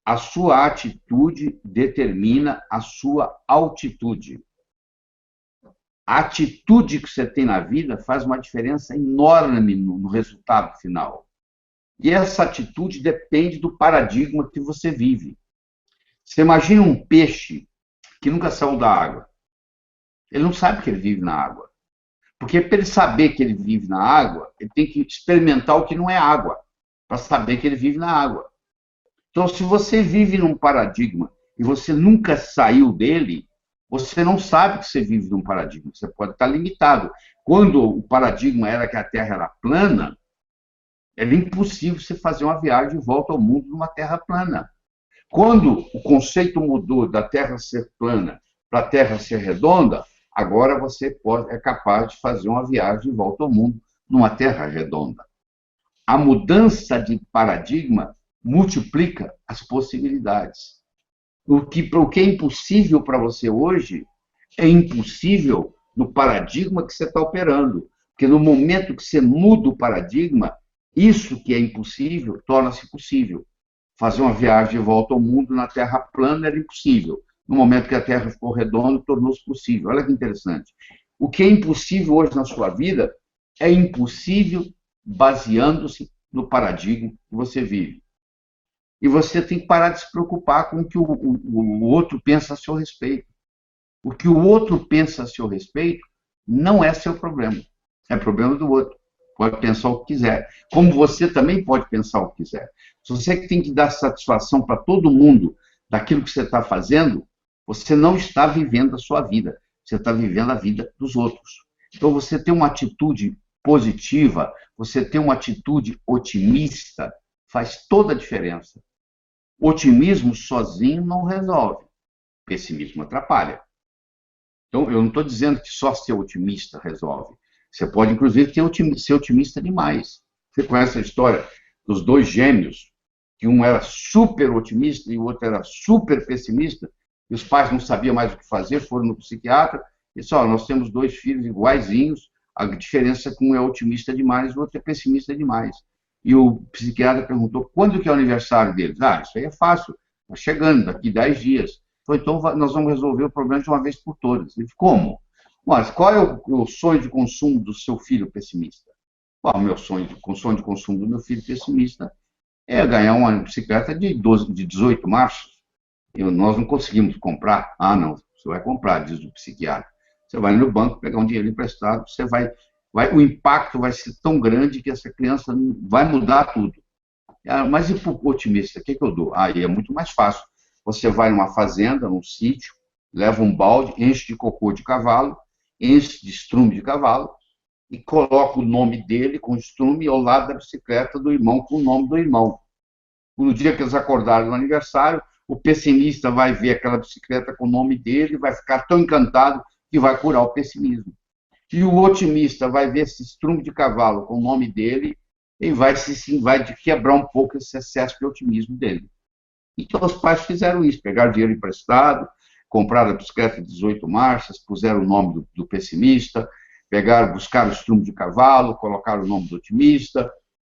A sua atitude determina a sua altitude. A atitude que você tem na vida faz uma diferença enorme no resultado final. E essa atitude depende do paradigma que você vive. Você imagina um peixe que nunca saiu da água. Ele não sabe que ele vive na água. Porque para ele saber que ele vive na água, ele tem que experimentar o que não é água, para saber que ele vive na água. Então, se você vive num paradigma e você nunca saiu dele, você não sabe que você vive num paradigma. Você pode estar limitado. Quando o paradigma era que a Terra era plana, era impossível você fazer uma viagem de volta ao mundo numa Terra plana. Quando o conceito mudou da Terra ser plana para a Terra ser redonda, agora você é capaz de fazer uma viagem de volta ao mundo numa Terra redonda. A mudança de paradigma multiplica as possibilidades. O que é impossível para você hoje é impossível no paradigma que você está operando. Porque no momento que você muda o paradigma, isso que é impossível torna-se possível. Fazer uma viagem de volta ao mundo na Terra plana era impossível. No momento que a Terra ficou redonda, tornou-se possível. Olha que interessante. O que é impossível hoje na sua vida é impossível baseando-se no paradigma que você vive. E você tem que parar de se preocupar com o que o outro pensa a seu respeito. O que o outro pensa a seu respeito não é seu problema. É problema do outro. Pode pensar o que quiser. Como você também pode pensar o que quiser. Se você tem que dar satisfação para todo mundo daquilo que você está fazendo, você não está vivendo a sua vida. Você está vivendo a vida dos outros. Então, você tem uma atitude positiva, você tem uma atitude otimista, faz toda a diferença. Otimismo sozinho não resolve. Pessimismo atrapalha. Então, eu não estou dizendo que só ser otimista resolve. Você pode, inclusive, ser otimista demais. Você conhece a história dos dois gêmeos, que um era super otimista e o outro era super pessimista, e os pais não sabiam mais o que fazer, foram no psiquiatra e disseram, nós temos dois filhos iguaizinhos, a diferença é que um é otimista demais e o outro é pessimista demais. E o psiquiatra perguntou, quando que é o aniversário deles? Ah, isso aí é fácil, está chegando, daqui 10 dias. Então, nós vamos resolver o problema de uma vez por todas. Ele disse, como? Mas qual é o sonho de consumo do seu filho pessimista? O meu sonho de consumo do meu filho pessimista é ganhar uma bicicleta de 18 marchas. Nós não conseguimos comprar. Ah, não, você vai comprar, diz o psiquiatra. Você vai no banco pegar um dinheiro emprestado, o impacto vai ser tão grande que essa criança vai mudar tudo. Mas e para o otimista, o que eu dou? Aí é muito mais fácil. Você vai numa fazenda, num sítio, leva um balde, enche de cocô de cavalo, enche de estrume de cavalo, e coloca o nome dele com estrume ao lado da bicicleta do irmão com o nome do irmão. No dia que eles acordarem no aniversário, o pessimista vai ver aquela bicicleta com o nome dele, vai ficar tão encantado que vai curar o pessimismo. E o otimista vai ver esse estrume de cavalo com o nome dele e vai quebrar um pouco esse excesso de otimismo dele. Então, os pais fizeram isso, pegaram dinheiro emprestado, compraram a bicicleta de 18 marchas, puseram o nome do pessimista, buscaram o estrume de cavalo, colocaram o nome do otimista,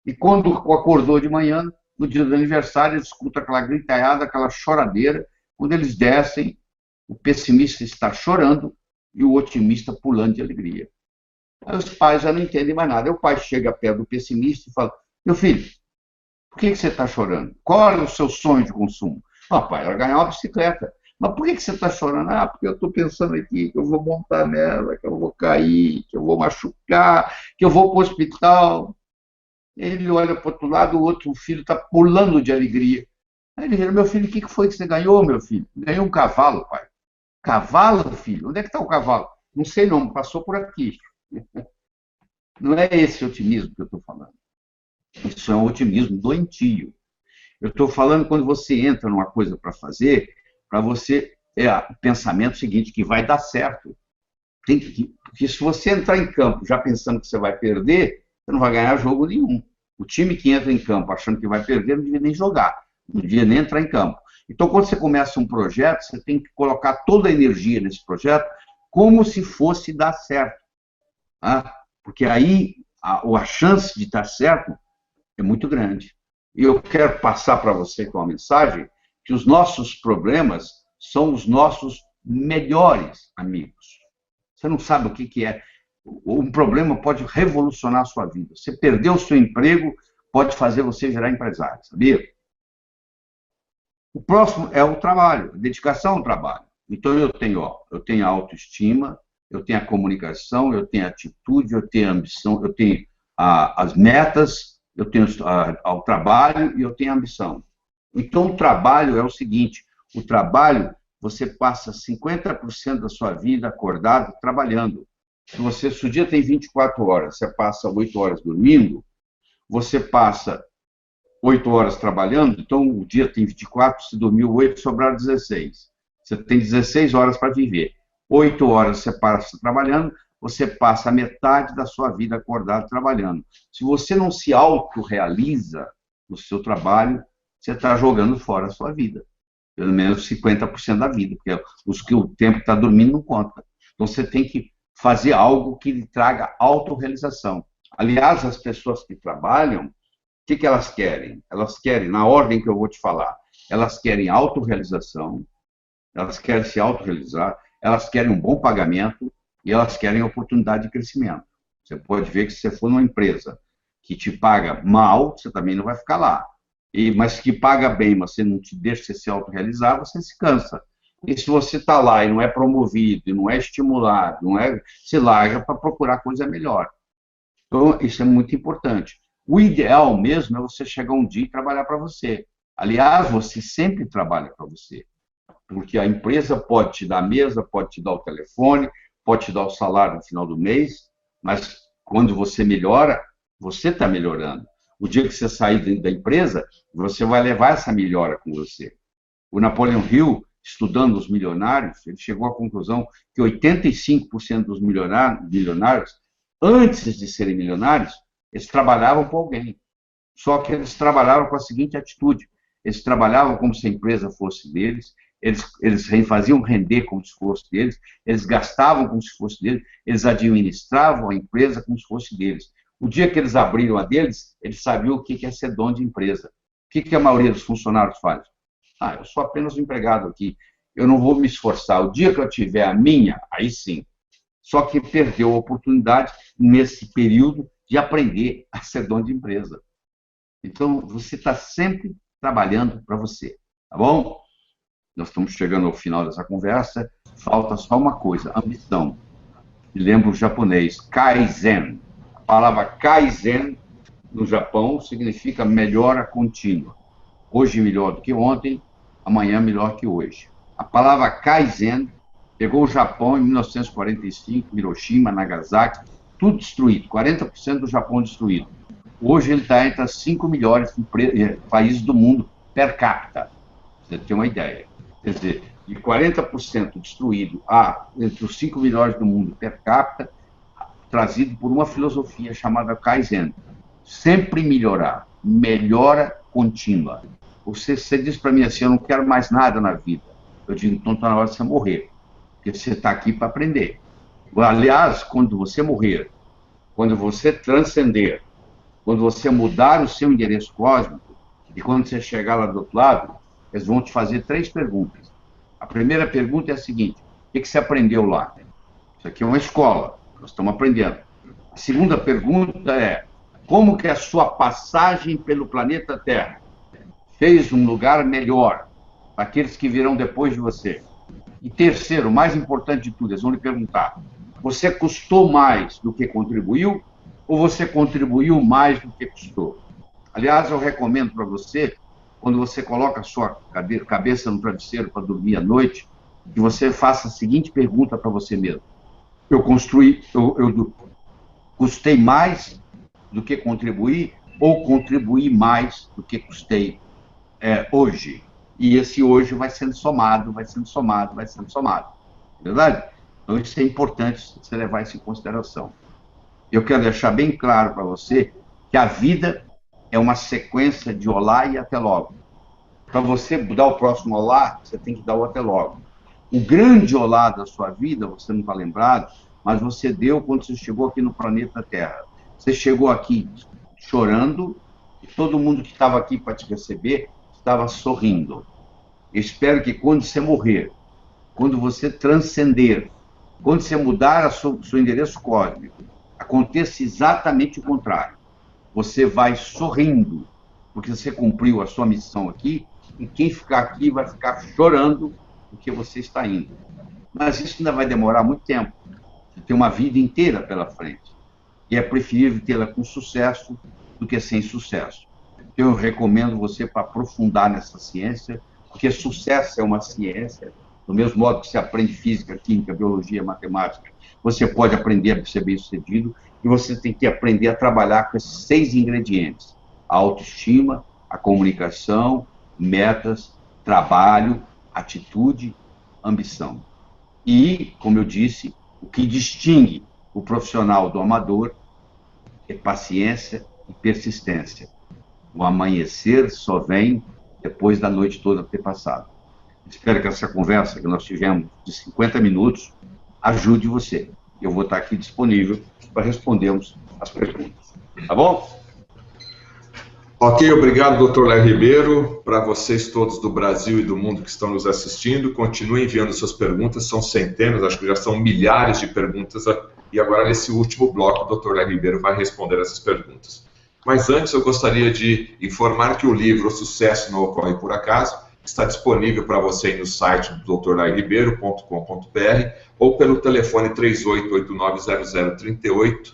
e quando acordou de manhã, no dia do aniversário, eles escutam aquela gritalhada, aquela choradeira, quando eles descem, o pessimista está chorando e o otimista pulando de alegria. Aí os pais já não entendem mais nada. Aí o pai chega perto do pessimista e fala, meu filho, por que você está chorando? Qual é o seu sonho de consumo? Pai, era ganhar uma bicicleta. Mas por que você está chorando? Porque eu estou pensando aqui que eu vou montar nela, que eu vou cair, que eu vou machucar, que eu vou para o hospital. Ele olha para o outro lado, o outro filho está pulando de alegria. Aí ele diz, meu filho, o que foi que você ganhou, meu filho? Ganhei um cavalo, pai. Cavalo, filho? Onde é que está o cavalo? Não sei não, passou por aqui. Não é esse otimismo que eu estou falando. Isso é um otimismo doentio. Eu estou falando quando você entra numa coisa para fazer para você o pensamento seguinte, que vai dar certo. Porque se você entrar em campo já pensando que você vai perder, você não vai ganhar jogo nenhum. O time que entra em campo achando que vai perder não devia nem jogar, não devia nem entrar em campo. Então, quando você começa um projeto, você tem que colocar toda a energia nesse projeto como se fosse dar certo. Tá? Porque aí a chance de dar certo é muito grande. E eu quero passar para você com uma mensagem que os nossos problemas são os nossos melhores amigos. Você não sabe o que é. Um problema pode revolucionar a sua vida. Você perdeu o seu emprego, pode fazer você virar empresário, sabia? O próximo é o trabalho, a dedicação ao trabalho. Então eu tenho a autoestima, eu tenho a comunicação, eu tenho a atitude, eu tenho a ambição, eu tenho as metas, eu tenho ao trabalho e eu tenho a ambição. Então o trabalho é o seguinte, o trabalho, você passa 50% da sua vida acordado trabalhando. Se o dia tem 24 horas, você passa 8 horas dormindo, você passa 8 horas trabalhando, então o dia tem 24, se dormiu 8, sobraram 16. Você tem 16 horas para viver. 8 horas você passa trabalhando, você passa a metade da sua vida acordado trabalhando. Se você não se autorrealiza no seu trabalho, você está jogando fora a sua vida. Pelo menos 50% da vida, porque os que o tempo está dormindo não conta. Então você tem que fazer algo que lhe traga autorrealização. Aliás, as pessoas que trabalham, o que elas querem? Elas querem, na ordem que eu vou te falar, elas querem autorrealização, elas querem se autorrealizar, elas querem um bom pagamento e elas querem oportunidade de crescimento. Você pode ver que se você for numa empresa que te paga mal, você também não vai ficar lá. Mas que paga bem, mas você não te deixa você se autorrealizar, você se cansa. E se você está lá e não é promovido, e não é estimulado, se larga para procurar coisa melhor. Então, isso é muito importante. O ideal mesmo é você chegar um dia e trabalhar para você. Aliás, você sempre trabalha para você. Porque a empresa pode te dar a mesa, pode te dar o telefone, pode te dar o salário no final do mês, mas quando você melhora, você está melhorando. O dia que você sair da empresa, você vai levar essa melhora com você. O Napoleon Hill, estudando os milionários, ele chegou à conclusão que 85% dos milionários, antes de serem milionários, eles trabalhavam para alguém. Só que eles trabalhavam com a seguinte atitude: eles trabalhavam como se a empresa fosse deles, eles faziam render como se fosse deles, eles gastavam como se fosse deles, eles administravam a empresa como se fosse deles. O dia que eles abriram a deles, eles sabiam o que é ser dono de empresa. O que a maioria dos funcionários faz? Eu sou apenas um empregado aqui, eu não vou me esforçar. O dia que eu tiver a minha, aí sim. Só que perdeu a oportunidade, nesse período, de aprender a ser dono de empresa. Então, você está sempre trabalhando para você, tá bom? Nós estamos chegando ao final dessa conversa, falta só uma coisa, ambição. E lembra o japonês, Kaizen. A palavra Kaizen, no Japão, significa melhora contínua. Hoje melhor do que ontem, amanhã melhor que hoje. A palavra Kaizen pegou o Japão em 1945, Hiroshima, Nagasaki, tudo destruído, 40% do Japão destruído. Hoje ele está entre as 5 melhores países do mundo per capita. Você tem uma ideia. Quer dizer, de 40% destruído entre os 5 melhores do mundo per capita, trazido por uma filosofia chamada Kaizen. Sempre melhorar, melhora contínua. Você diz para mim assim, eu não quero mais nada na vida. Eu digo, então está na hora de você morrer. Porque você está aqui para aprender. Aliás, quando você morrer, quando você transcender, quando você mudar o seu endereço cósmico, e quando você chegar lá do outro lado, eles vão te fazer 3 perguntas. A primeira pergunta é a seguinte: o que você aprendeu lá? Isso aqui é uma escola, nós estamos aprendendo. A segunda pergunta é: como que a sua passagem pelo planeta Terra fez um lugar melhor para aqueles que virão depois de você? E terceiro, mais importante de tudo, eles vão lhe perguntar: você custou mais do que contribuiu ou você contribuiu mais do que custou? Aliás, eu recomendo para você, quando você coloca a sua cabeça no travesseiro para dormir à noite, que você faça a seguinte pergunta para você mesmo: eu custei mais do que contribuí ou contribuí mais do que custei hoje? E esse hoje vai sendo somado, vai sendo somado, vai sendo somado. Verdade? Então, isso é importante você levar isso em consideração. Eu quero deixar bem claro para você que a vida é uma sequência de olá e até logo. Para você dar o próximo olá, você tem que dar o até logo. O grande olá da sua vida, você não está lembrado, mas você deu quando você chegou aqui no planeta Terra. Você chegou aqui chorando e todo mundo que estava aqui para te receber estava sorrindo. Eu espero que quando você morrer, quando você transcender, quando você mudar seu endereço cósmico, aconteça exatamente o contrário. Você vai sorrindo, porque você cumpriu a sua missão aqui, e quem ficar aqui vai ficar chorando porque você está indo. Mas isso ainda vai demorar muito tempo. Você tem uma vida inteira pela frente. E é preferível tê-la com sucesso do que sem sucesso. Eu recomendo você para aprofundar nessa ciência, porque sucesso é uma ciência, do mesmo modo que você aprende física, química, biologia, matemática, você pode aprender a ser bem-sucedido, e você tem que aprender a trabalhar com esses 6 ingredientes: a autoestima, a comunicação, metas, trabalho, atitude, ambição. E, como eu disse, o que distingue o profissional do amador é paciência e persistência. O amanhecer só vem depois da noite toda ter passado. Espero que essa conversa que nós tivemos de 50 minutos ajude você. Eu vou estar aqui disponível para respondermos as perguntas. Tá bom? Ok, obrigado, Dr. Léo Ribeiro. Para vocês todos do Brasil e do mundo que estão nos assistindo, continuem enviando suas perguntas, são centenas, acho que já são milhares de perguntas, e agora nesse último bloco o Dr. Léo Ribeiro vai responder essas perguntas. Mas antes eu gostaria de informar que o livro O Sucesso Não Ocorre Por Acaso está disponível para você no site do drlairibeiro.com.br ou pelo telefone 38890038.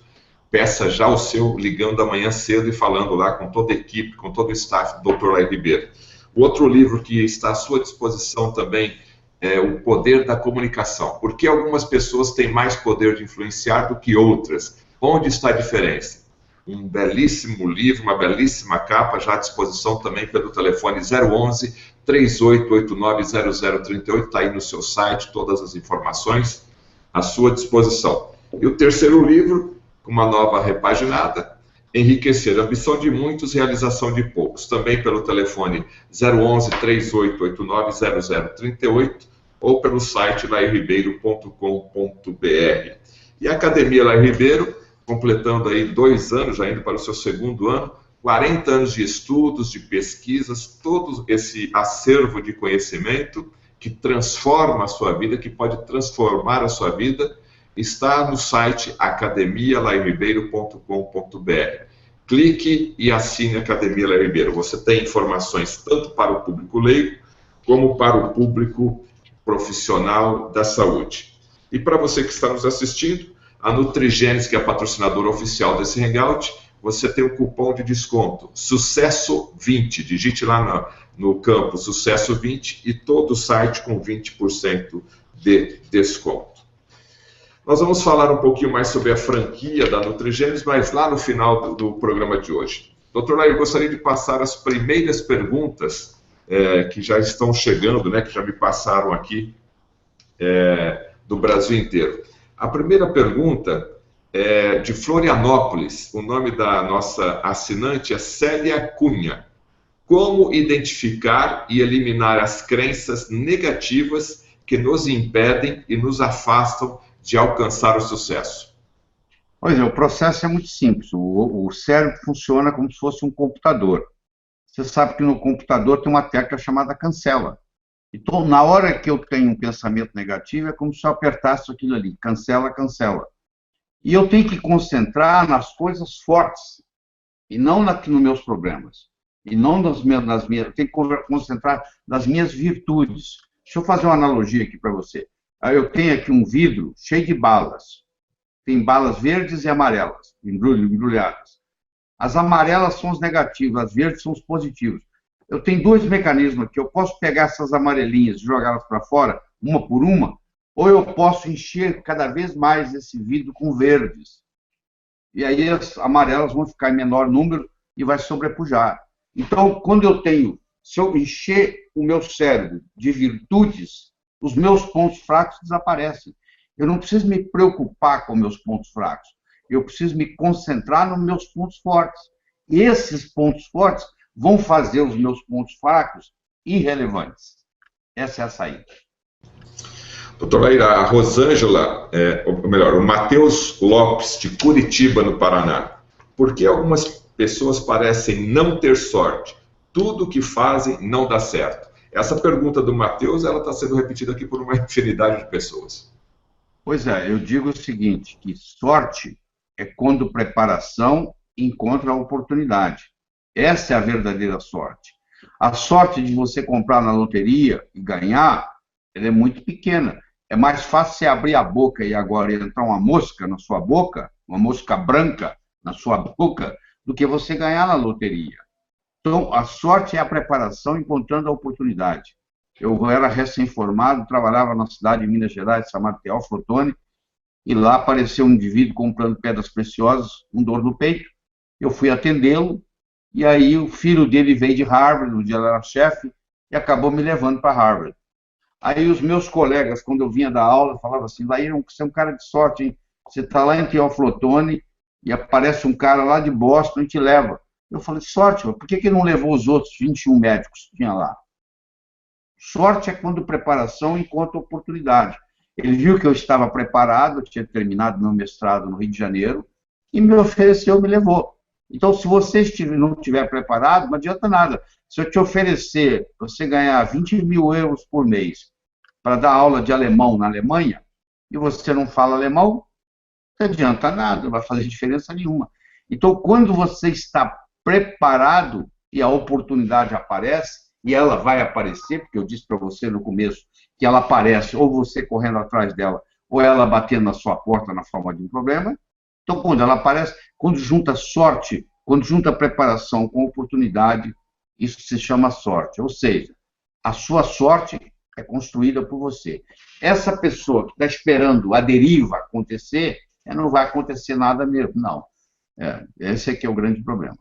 Peça já o seu ligando amanhã cedo e falando lá com toda a equipe, com todo o staff do Dr. Léo Ribeiro. O outro livro que está à sua disposição também é O Poder da Comunicação. Por que algumas pessoas têm mais poder de influenciar do que outras? Onde está a diferença? Um belíssimo livro, uma belíssima capa, já à disposição também pelo telefone 011 38890038, está aí no seu site, todas as informações à sua disposição. E o terceiro livro, com uma nova repaginada, Enriquecer, Ambição de Muitos, Realização de Poucos, também pelo telefone 011 38890038 ou pelo site lairribeiro.com.br. E a Academia Lair Ribeiro, completando aí 2 anos, já indo para o seu 2º ano, 40 anos de estudos, de pesquisas, todo esse acervo de conhecimento que transforma a sua vida, que pode transformar a sua vida, está no site academialairribeiro.com.br. Clique e assine a Academia Lair Ribeiro. Você tem informações tanto para o público leigo, como para o público profissional da saúde. E para você que está nos assistindo, a Nutrigênese, que é a patrocinadora oficial desse Hangout, você tem um cupom de desconto, Sucesso20. Digite lá no campo Sucesso20 e todo o site com 20% de desconto. Nós vamos falar um pouquinho mais sobre a franquia da Nutrigênese, mas lá no final do programa de hoje. Dr. Léo, eu gostaria de passar as primeiras perguntas que já estão chegando, né, que já me passaram aqui do Brasil inteiro. A primeira pergunta é de Florianópolis. O nome da nossa assinante é Célia Cunha. Como identificar e eliminar as crenças negativas que nos impedem e nos afastam de alcançar o sucesso? Pois é, o processo é muito simples. O cérebro funciona como se fosse um computador. Você sabe que no computador tem uma tecla chamada cancela. Então, na hora que eu tenho um pensamento negativo, é como se eu apertasse aquilo ali, cancela, cancela. E eu tenho que concentrar nas coisas fortes, e não nos meus problemas. E não nas minhas, eu tenho que concentrar nas minhas virtudes. Deixa eu fazer uma analogia aqui para você. Eu tenho aqui um vidro cheio de balas. Tem balas verdes e amarelas, embrulhadas. As amarelas são os negativos, as verdes são os positivos. Eu tenho 2 mecanismos aqui. Eu posso pegar essas amarelinhas e jogá-las para fora, uma por uma, ou eu posso encher cada vez mais esse vidro com verdes. E aí as amarelas vão ficar em menor número e vai sobrepujar. Então, quando eu tenho Se eu encher o meu cérebro de virtudes, os meus pontos fracos desaparecem. Eu não preciso me preocupar com meus pontos fracos. Eu preciso me concentrar nos meus pontos fortes. E esses pontos fortes vão fazer os meus pontos fracos irrelevantes. Essa é a saída. Doutor Laíra, a Rosângela, ou melhor, o Matheus Lopes, de Curitiba, no Paraná. Por que algumas pessoas parecem não ter sorte? Tudo que fazem não dá certo. Essa pergunta do Matheus, ela está sendo repetida aqui por uma infinidade de pessoas. Pois é, eu digo o seguinte, que sorte é quando preparação encontra a oportunidade. Essa é a verdadeira sorte. A sorte de você comprar na loteria e ganhar, ela é muito pequena. É mais fácil você abrir a boca e agora entrar uma mosca na sua boca, uma mosca branca na sua boca, do que você ganhar na loteria. Então, a sorte é a preparação encontrando a oportunidade. Eu era recém-formado, trabalhava na cidade de Minas Gerais, chamada Teófilo Otoni, e lá apareceu um indivíduo comprando pedras preciosas, com dor no peito. Eu fui atendê-lo, e aí o filho dele veio de Harvard, onde ele era chefe, e acabou me levando para Harvard. Aí os meus colegas, quando eu vinha da aula, falavam assim, Laíra, você é um cara de sorte, hein? Você está lá em Teófilo Otoni, e aparece um cara lá de Boston e te leva. Eu falei, sorte, por que não levou os outros 21 médicos que tinha lá? Sorte é quando preparação encontra oportunidade. Ele viu que eu estava preparado, eu tinha terminado meu mestrado no Rio de Janeiro, e me ofereceu, me levou. Então, se você não estiver preparado, não adianta nada. Se eu te oferecer, você ganhar 20 mil euros por mês para dar aula de alemão na Alemanha, e você não fala alemão, não adianta nada, não vai fazer diferença nenhuma. Então, quando você está preparado e a oportunidade aparece, e ela vai aparecer, porque eu disse para você no começo que ela aparece, ou você correndo atrás dela, ou ela batendo na sua porta na forma de um problema. Então, quando ela aparece, quando junta sorte, quando junta preparação com oportunidade, isso se chama sorte. Ou seja, a sua sorte é construída por você. Essa pessoa que está esperando a deriva acontecer, não vai acontecer nada mesmo, não. Esse aqui é o grande problema.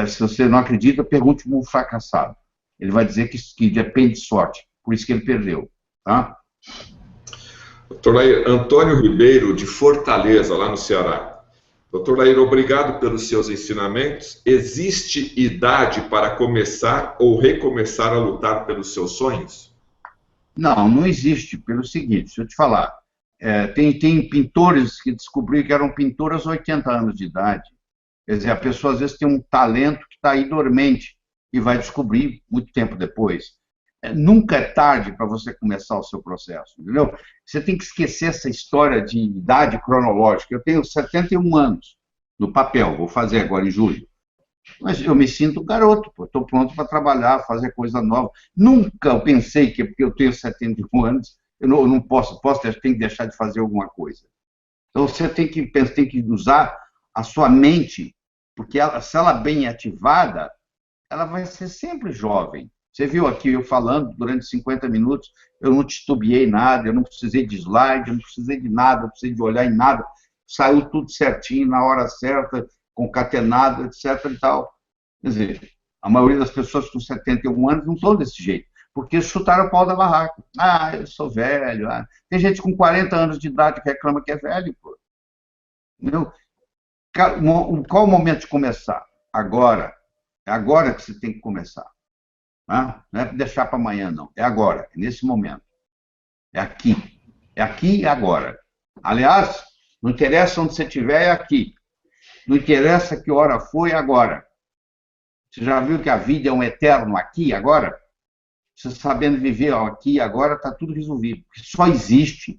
Se você não acredita, pergunte para um fracassado. Ele vai dizer que depende de sorte, por isso que ele perdeu. Tá? Doutor Laíra, Antônio Ribeiro, de Fortaleza, lá no Ceará. Doutor Laíra, obrigado pelos seus ensinamentos. Existe idade para começar ou recomeçar a lutar pelos seus sonhos? Não, não existe. Pelo seguinte, deixa eu te falar. Tem pintores que descobriram que eram pintores aos 80 anos de idade. Quer dizer, a pessoa às vezes tem um talento que está aí dormente e vai descobrir muito tempo depois. Nunca é tarde para você começar o seu processo, entendeu? Você tem que esquecer essa história de idade cronológica. Eu tenho 71 anos no papel, vou fazer agora em julho. Mas eu me sinto garoto, estou pronto para trabalhar, fazer coisa nova. Nunca pensei que, porque eu tenho 71 anos, eu não posso, tenho que deixar de fazer alguma coisa. Então você tem que usar a sua mente, porque se ela bem ativada, ela vai ser sempre jovem. Você viu aqui eu falando durante 50 minutos, eu não titubeei nada, eu não precisei de slide, eu não precisei de nada, eu não precisei de olhar em nada. Saiu tudo certinho, na hora certa, concatenado, etc. e tal. Quer dizer, a maioria das pessoas com 71 anos não estão desse jeito, porque chutaram o pau da barraca. Ah, eu sou velho. Ah. Tem gente com 40 anos de idade que reclama que é velho. Pô. Entendeu? Qual o momento de começar? Agora. É agora que você tem que começar. Não é deixar para amanhã, não. É agora, é nesse momento. É aqui. É aqui e agora. Aliás, não interessa onde você estiver, é aqui. Não interessa que hora foi, é agora. Você já viu que a vida é um eterno aqui e agora? Você sabendo viver aqui e agora, está tudo resolvido. Porque só existe,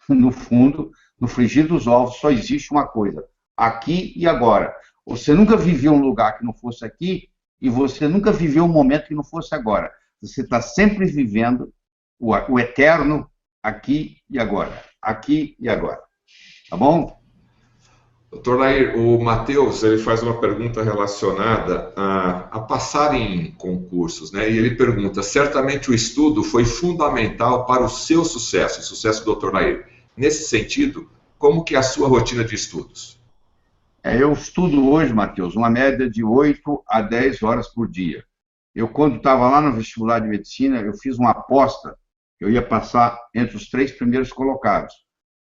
no fundo, no frigir dos ovos, só existe uma coisa. Aqui e agora. Você nunca viveu um lugar que não fosse aqui e você nunca viveu um momento que não fosse agora. Você está sempre vivendo o eterno aqui e agora. Aqui e agora. Tá bom? Doutor Laíra, o Matheus ele faz uma pergunta relacionada a passar em concursos, né? E ele pergunta, certamente o estudo foi fundamental para o seu sucesso, o sucesso do Dr. Laíra. Nesse sentido, como que é a sua rotina de estudos? Eu estudo hoje, Matheus, uma média de 8 a 10 horas por dia. Eu, quando estava lá no vestibular de medicina, eu fiz uma aposta que eu ia passar entre os 3 primeiros colocados.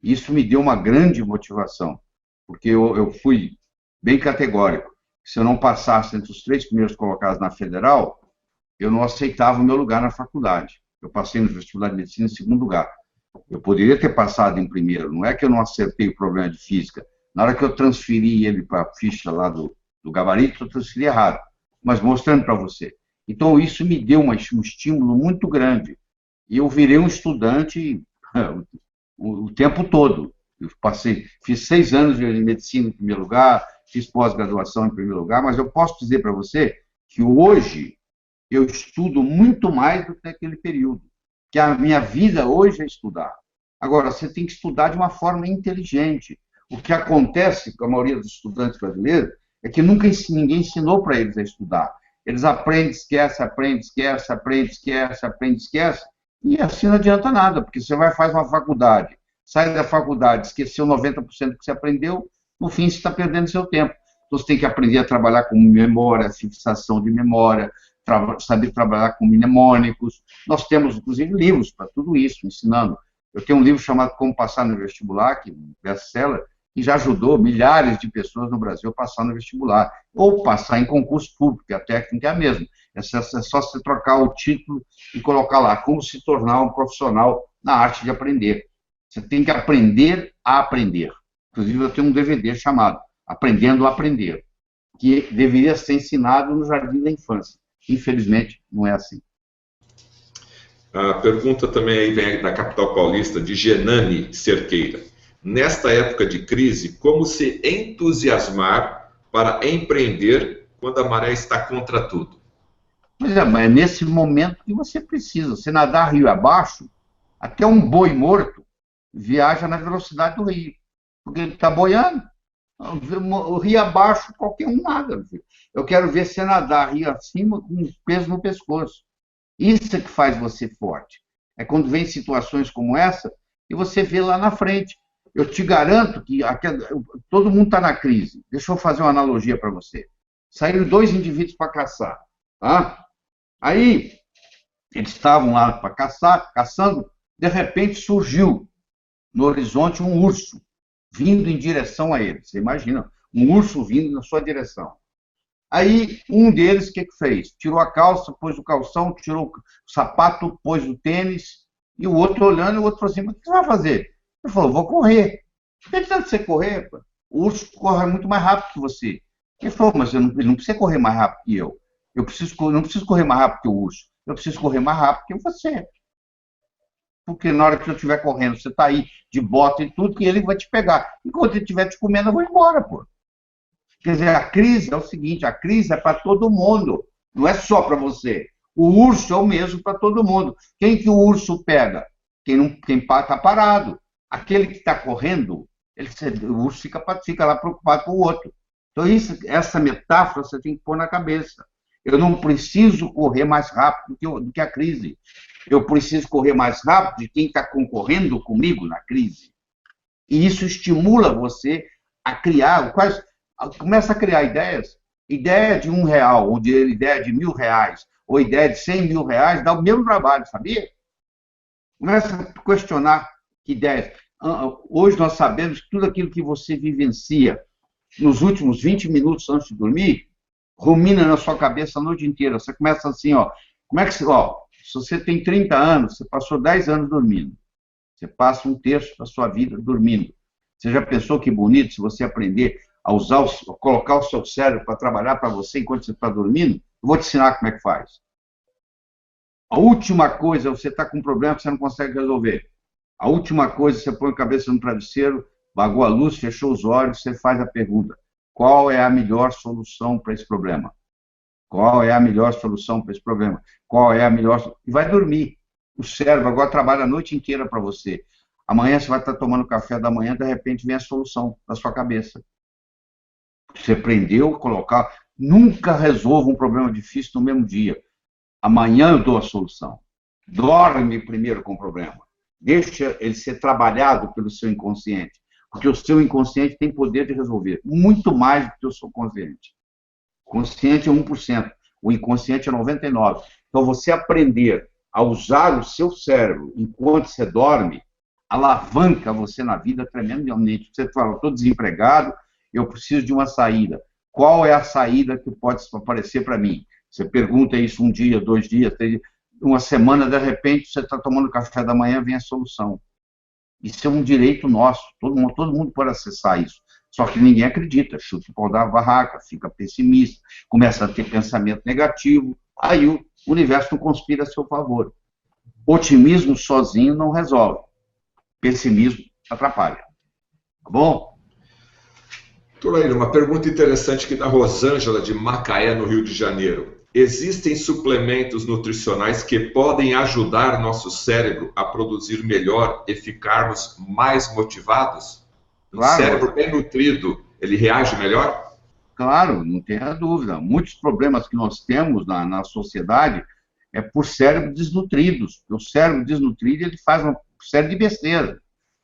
Isso me deu uma grande motivação, porque eu fui bem categórico. Se eu não passasse entre os 3 primeiros colocados na federal, eu não aceitava o meu lugar na faculdade. Eu passei no vestibular de medicina em segundo lugar. Eu poderia ter passado em primeiro, não é que eu não acertei o problema de física. Na hora que eu transferi ele para a ficha lá do gabarito, eu transferi errado, mas mostrando para você. Então, isso me deu um estímulo muito grande. E eu virei um estudante o tempo todo. Eu fiz 6 anos de medicina em primeiro lugar, fiz pós-graduação em primeiro lugar, mas eu posso dizer para você que hoje eu estudo muito mais do que naquele período, que a minha vida hoje é estudar. Agora, você tem que estudar de uma forma inteligente. O que acontece com a maioria dos estudantes brasileiros é que nunca ninguém ensinou para eles a estudar. Eles aprendem, esquece, aprende, esquece, aprende, esquece, aprende, esquece, e assim não adianta nada, porque você vai fazer uma faculdade, sai da faculdade, esqueceu 90% do que você aprendeu, no fim você está perdendo seu tempo. Então você tem que aprender a trabalhar com memória, fixação de memória, saber trabalhar com mnemônicos. Nós temos, inclusive, livros para tudo isso, ensinando. Eu tenho um livro chamado Como Passar no Vestibular, que é um best-seller, que já ajudou milhares de pessoas no Brasil a passar no vestibular, ou passar em concurso público, que a técnica é a mesma. É só você trocar o título e colocar lá, como se tornar um profissional na arte de aprender. Você tem que aprender a aprender. Inclusive, eu tenho um DVD chamado Aprendendo a Aprender, que deveria ser ensinado no jardim da infância. Infelizmente, não é assim. A pergunta também aí vem da capital paulista, de Genani Cerqueira. Nesta época de crise, como se entusiasmar para empreender quando a maré está contra tudo? Mas é nesse momento que você precisa. Você nadar rio abaixo, até um boi morto viaja na velocidade do rio, porque ele está boiando. O rio abaixo, qualquer um nada. Eu quero ver você nadar rio acima com um peso no pescoço. Isso é que faz você forte. É quando vem situações como essa e você vê lá na frente. Eu te garanto que todo mundo está na crise. Deixa eu fazer uma analogia para você. Saíram 2 indivíduos para caçar. Tá? Aí, eles estavam lá para caçar, caçando, de repente surgiu no horizonte um urso vindo em direção a eles. Você imagina, um urso vindo na sua direção. Aí, um deles, o que fez? Tirou a calça, pôs o calção, tirou o sapato, pôs o tênis, e o outro olhando, e o outro falou assim, mas o que você vai fazer? Ele falou, vou correr. Por que tanto você correr? Pô? O urso corre muito mais rápido que você. Ele falou, mas ele não precisa correr mais rápido que eu. Eu não preciso correr mais rápido que o urso. Eu preciso correr mais rápido que você. Porque na hora que eu estiver correndo, você está aí de bota e tudo, que ele vai te pegar. Enquanto ele estiver te comendo, eu vou embora, pô. Quer dizer, a crise é o seguinte, a crise é para todo mundo, não é só para você. O urso é o mesmo para todo mundo. Quem que o urso pega? Quem está parado. Aquele que está correndo, o urso fica lá preocupado com o outro. Então, essa metáfora você tem que pôr na cabeça. Eu não preciso correr mais rápido do que a crise. Eu preciso correr mais rápido de quem está concorrendo comigo na crise. E isso estimula você a criar, começa a criar ideias. Ideia de R$1, ou ideia de R$1.000, ou ideia de R$100.000, dá o mesmo trabalho, sabia? Começa a questionar que ideias. Hoje nós sabemos que tudo aquilo que você vivencia nos últimos 20 minutos antes de dormir, rumina na sua cabeça a noite inteira. Você começa assim, como é que se você tem 30 anos, você passou 10 anos dormindo. Você passa 1/3 da sua vida dormindo. Você já pensou que bonito se você aprender a colocar o seu cérebro para trabalhar para você enquanto você está dormindo? Eu vou te ensinar como é que faz. A última coisa, você está com um problema que você não consegue resolver. A última coisa, você põe a cabeça no travesseiro, bagou a luz, fechou os olhos, você faz a pergunta: qual é a melhor solução para esse problema? Qual é a melhor solução para esse problema? Qual é a melhor... E vai dormir. O cérebro agora trabalha a noite inteira para você. Amanhã você vai estar tomando café da manhã, de repente vem a solução na sua cabeça. Você aprendeu a colocar... Nunca resolva um problema difícil no mesmo dia. Amanhã eu dou a solução. Dorme primeiro com o problema. Deixa ele ser trabalhado pelo seu inconsciente. Porque o seu inconsciente tem poder de resolver. Muito mais do que o seu consciente. O consciente é 1%. O inconsciente é 99. Então, você aprender a usar o seu cérebro enquanto você dorme, alavanca você na vida tremendamente. Você fala, estou desempregado, eu preciso de uma saída. Qual é a saída que pode aparecer para mim? Você pergunta isso um dia, 2 dias, 3 dias, uma semana, de repente, você está tomando café da manhã, vem a solução. Isso é um direito nosso, todo mundo pode acessar isso. Só que ninguém acredita, chuta o pau da barraca, fica pessimista, começa a ter pensamento negativo, aí o universo não conspira a seu favor. Otimismo sozinho não resolve, pessimismo atrapalha. Tá bom? Doutor, uma pergunta interessante aqui da Rosângela, de Macaé, no Rio de Janeiro. Existem suplementos nutricionais que podem ajudar nosso cérebro a produzir melhor e ficarmos mais motivados? Claro. O cérebro bem nutrido, ele reage melhor? Claro, não tenha dúvida. Muitos problemas que nós temos na sociedade é por cérebros desnutridos. O cérebro desnutrido, ele faz uma série de besteira.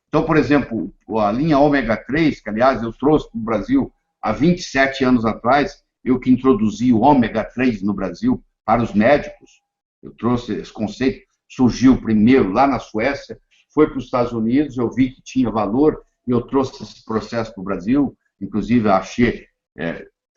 Então, por exemplo, a linha ômega 3, que, aliás, eu trouxe para o Brasil há 27 anos atrás, eu que introduzi o ômega 3 no Brasil para os médicos. Eu trouxe esse conceito, surgiu primeiro lá na Suécia, foi para os Estados Unidos, eu vi que tinha valor, e eu trouxe esse processo para o Brasil, inclusive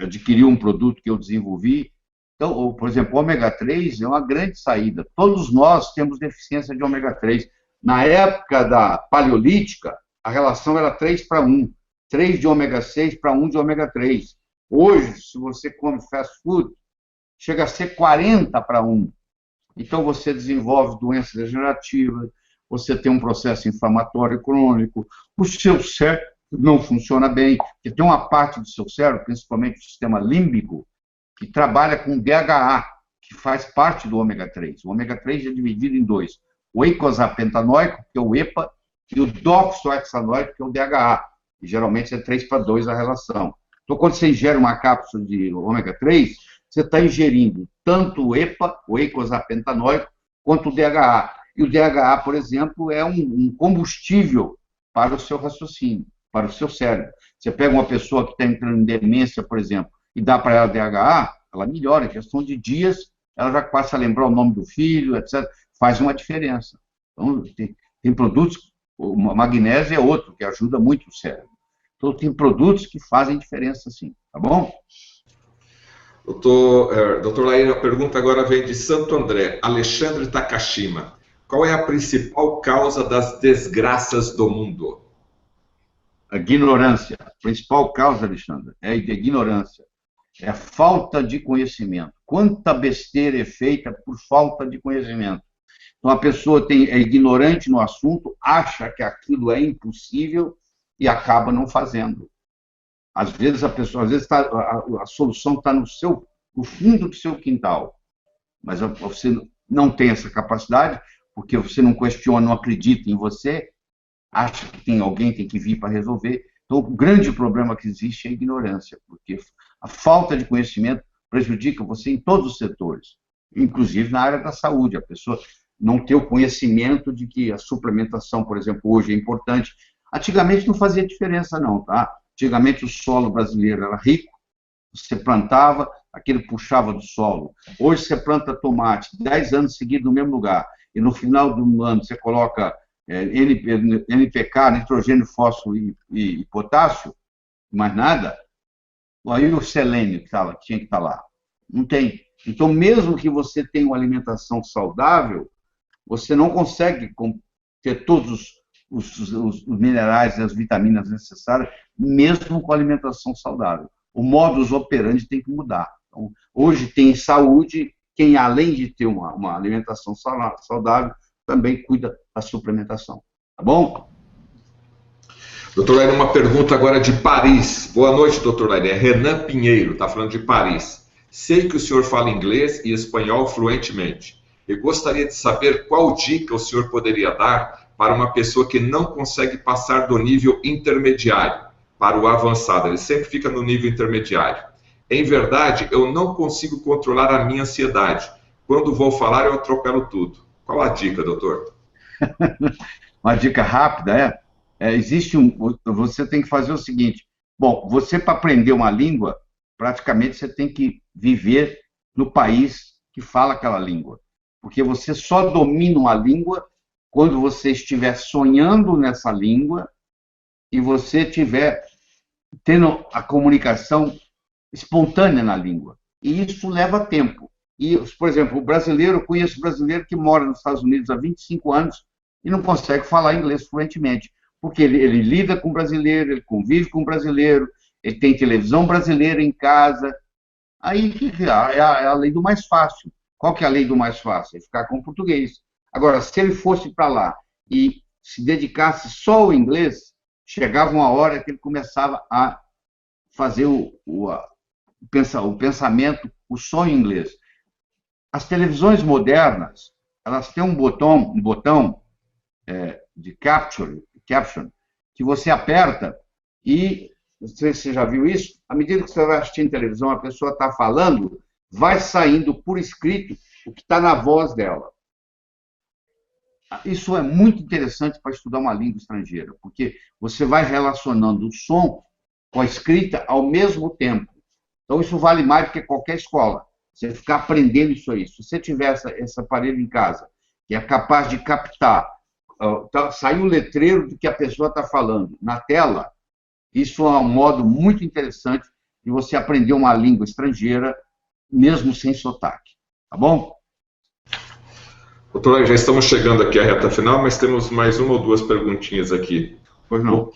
adquiri um produto que eu desenvolvi. Então, por exemplo, o ômega 3 é uma grande saída. Todos nós temos deficiência de ômega 3. Na época da paleolítica, a relação era 3:1. 3 de ômega 6 para 1 de ômega 3. Hoje, se você come fast food, chega a ser 40:1. Então, você desenvolve doenças degenerativas, você tem um processo inflamatório crônico, o seu cérebro não funciona bem, porque tem uma parte do seu cérebro, principalmente o sistema límbico, que trabalha com DHA, que faz parte do ômega 3. O ômega 3 é dividido em 2. O eicosapentaenoico, que é o EPA, e o doxohexanoico, que é o DHA. E geralmente é 3:2 a relação. Então, quando você ingere uma cápsula de ômega 3, você está ingerindo tanto o EPA, o eicosapentaenoico, quanto o DHA. E o DHA, por exemplo, é um combustível para o seu raciocínio, para o seu cérebro. Você pega uma pessoa que está entrando em demência, por exemplo, e dá para ela DHA, ela melhora. Em questão de dias, ela já passa a lembrar o nome do filho, etc. Faz uma diferença. Então, tem produtos, o magnésio é outro, que ajuda muito o cérebro. Então, tem produtos que fazem diferença, sim. Tá bom? Doutor Laíra, a pergunta agora vem de Santo André, Alexandre Takashima. Qual é a principal causa das desgraças do mundo? A ignorância. A principal causa, Alexandre, é a ignorância. É a falta de conhecimento. Quanta besteira é feita por falta de conhecimento. Então, a pessoa é ignorante no assunto, acha que aquilo é impossível e acaba não fazendo. Às vezes, a solução está no fundo do seu quintal, mas você não tem essa capacidade, porque você não questiona, não acredita em você, acha que alguém tem que vir para resolver. Então, o grande problema que existe é a ignorância, porque a falta de conhecimento prejudica você em todos os setores, inclusive na área da saúde. A pessoa não ter o conhecimento de que a suplementação, por exemplo, hoje é importante. Antigamente não fazia diferença não, tá? Antigamente o solo brasileiro era rico, você plantava, aquilo puxava do solo. Hoje você planta tomate 10 anos seguidos no mesmo lugar, e no final do ano você coloca NPK, nitrogênio, fósforo e potássio, mais nada, aí o selênio que tinha que estar lá. Não tem. Então, mesmo que você tenha uma alimentação saudável, você não consegue ter todos os minerais e as vitaminas necessárias, mesmo com a alimentação saudável. O modus operandi tem que mudar. Então, hoje tem saúde, quem além de ter uma alimentação saudável, também cuida da suplementação. Tá bom? Doutor Laíra, uma pergunta agora de Paris. Boa noite, doutor Laíra. É Renan Pinheiro, está falando de Paris. Sei que o senhor fala inglês e espanhol fluentemente. Eu gostaria de saber qual dica o senhor poderia dar para uma pessoa que não consegue passar do nível intermediário para o avançado. Ele sempre fica no nível intermediário. Em verdade, eu não consigo controlar a minha ansiedade. Quando vou falar, eu atropelo tudo. Qual a dica, doutor? Uma dica rápida você tem que fazer o seguinte. Bom, você para aprender uma língua, praticamente você tem que viver no país que fala aquela língua. Porque você só domina uma língua quando você estiver sonhando nessa língua e você estiver tendo a comunicação espontânea na língua. E isso leva tempo. E, por exemplo, o brasileiro, eu conheço brasileiro que mora nos Estados Unidos há 25 anos e não consegue falar inglês fluentemente, porque ele lida com brasileiro, ele convive com brasileiro, ele tem televisão brasileira em casa. Aí é a lei do mais fácil. Qual que é a lei do mais fácil? É ficar com o português. Agora, se ele fosse para lá e se dedicasse só ao inglês, chegava uma hora que ele começava a fazer o pensamento, o sonho em inglês. As televisões modernas, elas têm um botão de caption, que você aperta e, não sei se você já viu isso, à medida que você vai assistindo televisão, a pessoa está falando, vai saindo por escrito o que está na voz dela. Isso é muito interessante para estudar uma língua estrangeira, porque você vai relacionando o som com a escrita ao mesmo tempo. Então, isso vale mais do que qualquer escola. Você ficar aprendendo isso aí. Se você tiver esse aparelho em casa, que é capaz de captar, sair um letreiro do que a pessoa está falando na tela, isso é um modo muito interessante de você aprender uma língua estrangeira, mesmo sem sotaque. Tá bom? Doutor, já estamos chegando aqui à reta final, mas temos mais uma ou duas perguntinhas aqui. Pois não.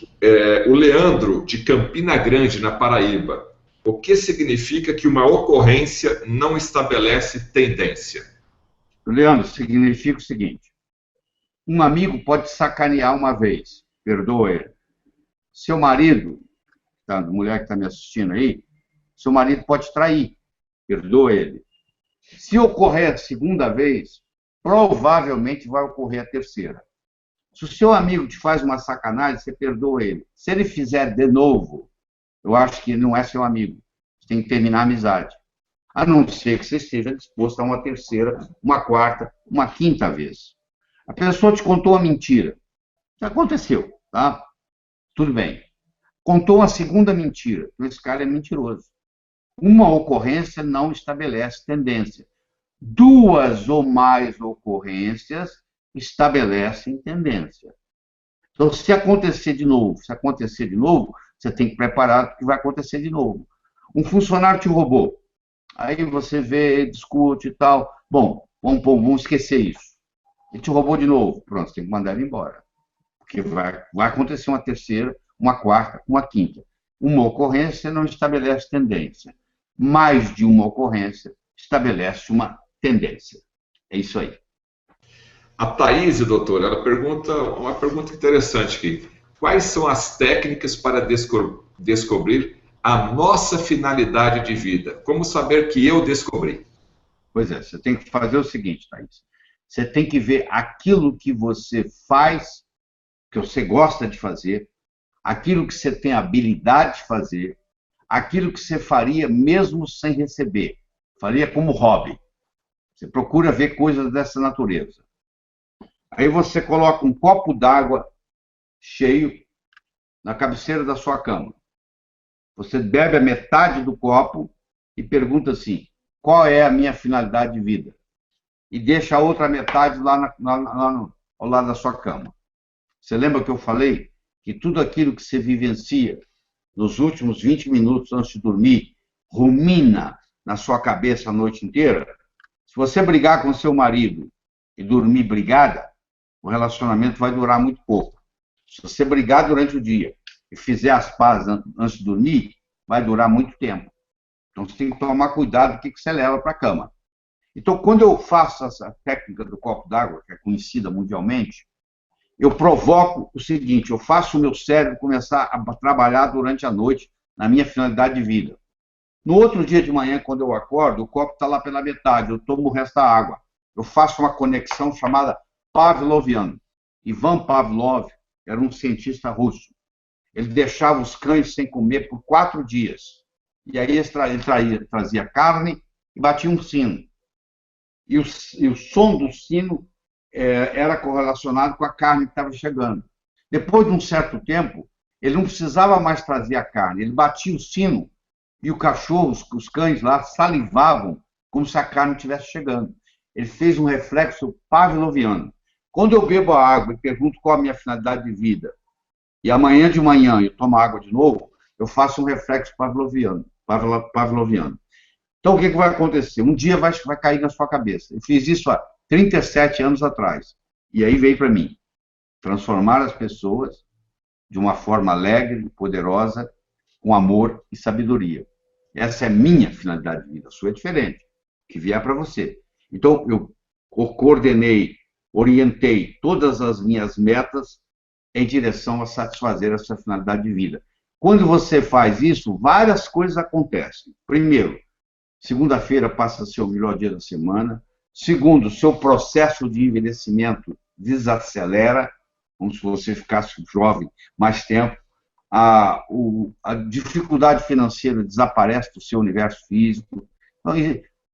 O Leandro, de Campina Grande, na Paraíba. O que significa que uma ocorrência não estabelece tendência? Leandro, significa o seguinte: um amigo pode sacanear uma vez, perdoa ele. Seu marido, a mulher que está me assistindo aí, seu marido pode trair, perdoa ele. Se ocorrer a segunda vez, provavelmente vai ocorrer a terceira. Se o seu amigo te faz uma sacanagem, você perdoa ele. Se ele fizer de novo, eu acho que ele não é seu amigo. Você tem que terminar a amizade. A não ser que você esteja disposto a uma terceira, uma quarta, uma quinta vez. A pessoa te contou uma mentira. Já aconteceu, tá? Tudo bem. Contou uma segunda mentira. Então, esse cara é mentiroso. Uma ocorrência não estabelece tendência. Duas ou mais ocorrências estabelecem tendência. Então, se acontecer de novo, você tem que preparar o que vai acontecer de novo. Um funcionário te roubou. Aí você vê, discute e tal. Bom, vamos esquecer isso. Ele te roubou de novo. Pronto, você tem que mandar ele embora. Porque vai acontecer uma terceira, uma quarta, uma quinta. Uma ocorrência não estabelece tendência. Mais de uma ocorrência estabelece uma tendência. É isso aí. A Thaís, doutor, ela pergunta uma pergunta interessante aqui. Quais são as técnicas para descobrir a nossa finalidade de vida? Como saber que eu descobri? Pois é, você tem que fazer o seguinte, Thaís. Você tem que ver aquilo que você faz, que você gosta de fazer, aquilo que você tem habilidade de fazer, aquilo que você faria mesmo sem receber. Faria como hobby. Você procura ver coisas dessa natureza. Aí você coloca um copo d'água cheio na cabeceira da sua cama. Você bebe a metade do copo e pergunta assim: qual é a minha finalidade de vida? E deixa a outra metade lá ao lado da sua cama. Você lembra que eu falei que tudo aquilo que você vivencia nos últimos 20 minutos antes de dormir rumina na sua cabeça a noite inteira? Se você brigar com seu marido e dormir brigada, o relacionamento vai durar muito pouco. Se você brigar durante o dia e fizer as pazes antes de dormir, vai durar muito tempo. Então, você tem que tomar cuidado do que você leva para a cama. Então, quando eu faço essa técnica do copo d'água, que é conhecida mundialmente, eu provoco o seguinte: eu faço o meu cérebro começar a trabalhar durante a noite na minha finalidade de vida. No outro dia de manhã, quando eu acordo, o copo está lá pela metade, eu tomo o resto da água. Eu faço uma conexão chamada Pavloviana. Ivan Pavlov era um cientista russo. Ele deixava os cães sem comer por 4 dias. E aí ele trazia carne e batia um sino. E o som do sino era correlacionado com a carne que estava chegando. Depois de um certo tempo, ele não precisava mais trazer a carne. Ele batia o sino e o cachorro, os cães lá, salivavam como se a carne estivesse chegando. Ele fez um reflexo pavloviano. Quando eu bebo a água e pergunto qual a minha finalidade de vida, e amanhã de manhã eu tomo água de novo, eu faço um reflexo pavloviano. Então, o que vai acontecer? Um dia vai cair na sua cabeça. Eu fiz isso há 37 anos atrás. E aí veio para mim transformar as pessoas de uma forma alegre, poderosa, com amor e sabedoria. Essa é a minha finalidade de vida. A sua é diferente, que vier para você. Então, eu coordenei, orientei todas as minhas metas em direção a satisfazer essa finalidade de vida. Quando você faz isso, várias coisas acontecem. Primeiro, segunda-feira passa a ser o melhor dia da semana. Segundo, seu processo de envelhecimento desacelera, como se você ficasse jovem mais tempo. A dificuldade financeira desaparece do seu universo físico. Então,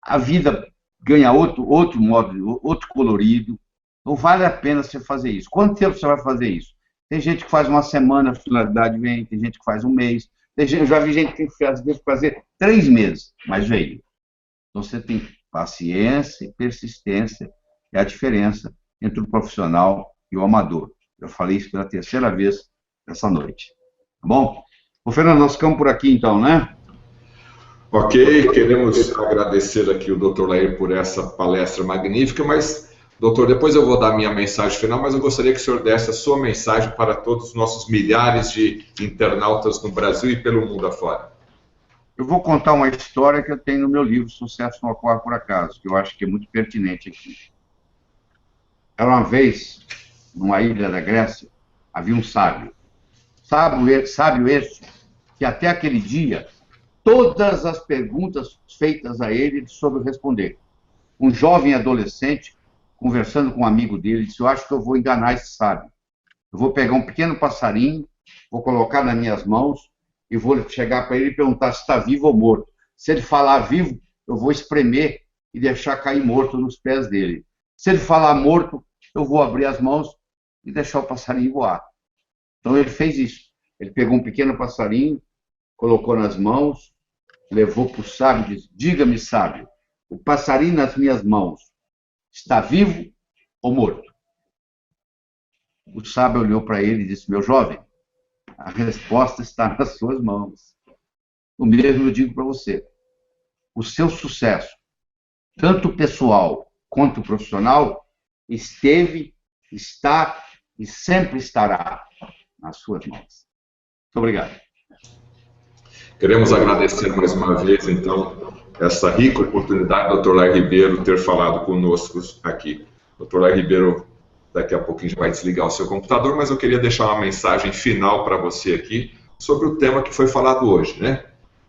a vida ganha outro modo, outro colorido. Então, vale a pena você fazer isso. Quanto tempo você vai fazer isso? Tem gente que faz uma semana, a finalidade vem, tem gente que faz um mês. Eu já vi gente que teve que fazer 3 meses, mas veio. Então, você tem paciência e persistência, é a diferença entre o profissional e o amador. Eu falei isso pela 3ª vez essa noite. Tá bom? Ô, Fernando, nós ficamos por aqui então, né? Ok, queremos agradecer aqui o Dr. Lair por essa palestra magnífica, mas, doutor, depois eu vou dar a minha mensagem final, mas eu gostaria que o senhor desse a sua mensagem para todos os nossos milhares de internautas no Brasil e pelo mundo afora. Eu vou contar uma história que eu tenho no meu livro Sucesso Não Ocorre Por Acaso, que eu acho que é muito pertinente aqui. Era uma vez, numa ilha da Grécia, havia um sábio. Sábio esse, que até aquele dia, todas as perguntas feitas a ele soube responder. Um jovem adolescente, conversando com um amigo dele, disse: eu acho que eu vou enganar esse sábio. Eu vou pegar um pequeno passarinho, vou colocar nas minhas mãos e vou chegar para ele e perguntar se está vivo ou morto. Se ele falar vivo, eu vou espremer e deixar cair morto nos pés dele. Se ele falar morto, eu vou abrir as mãos e deixar o passarinho voar. Então ele fez isso. Ele pegou um pequeno passarinho, colocou nas mãos, levou para o sábio e disse: diga-me, sábio, o passarinho nas minhas mãos está vivo ou morto? O sábio olhou para ele e disse: meu jovem, a resposta está nas suas mãos. O mesmo eu digo para você. O seu sucesso, tanto pessoal quanto profissional, esteve, está e sempre estará nas suas mãos. Muito obrigado. Queremos agradecer mais uma vez, então, essa rica oportunidade do Dr. Lair Ribeiro ter falado conosco aqui. Dr. Lair Ribeiro, daqui a pouquinho já vai desligar o seu computador, mas eu queria deixar uma mensagem final para você aqui sobre o tema que foi falado hoje, né?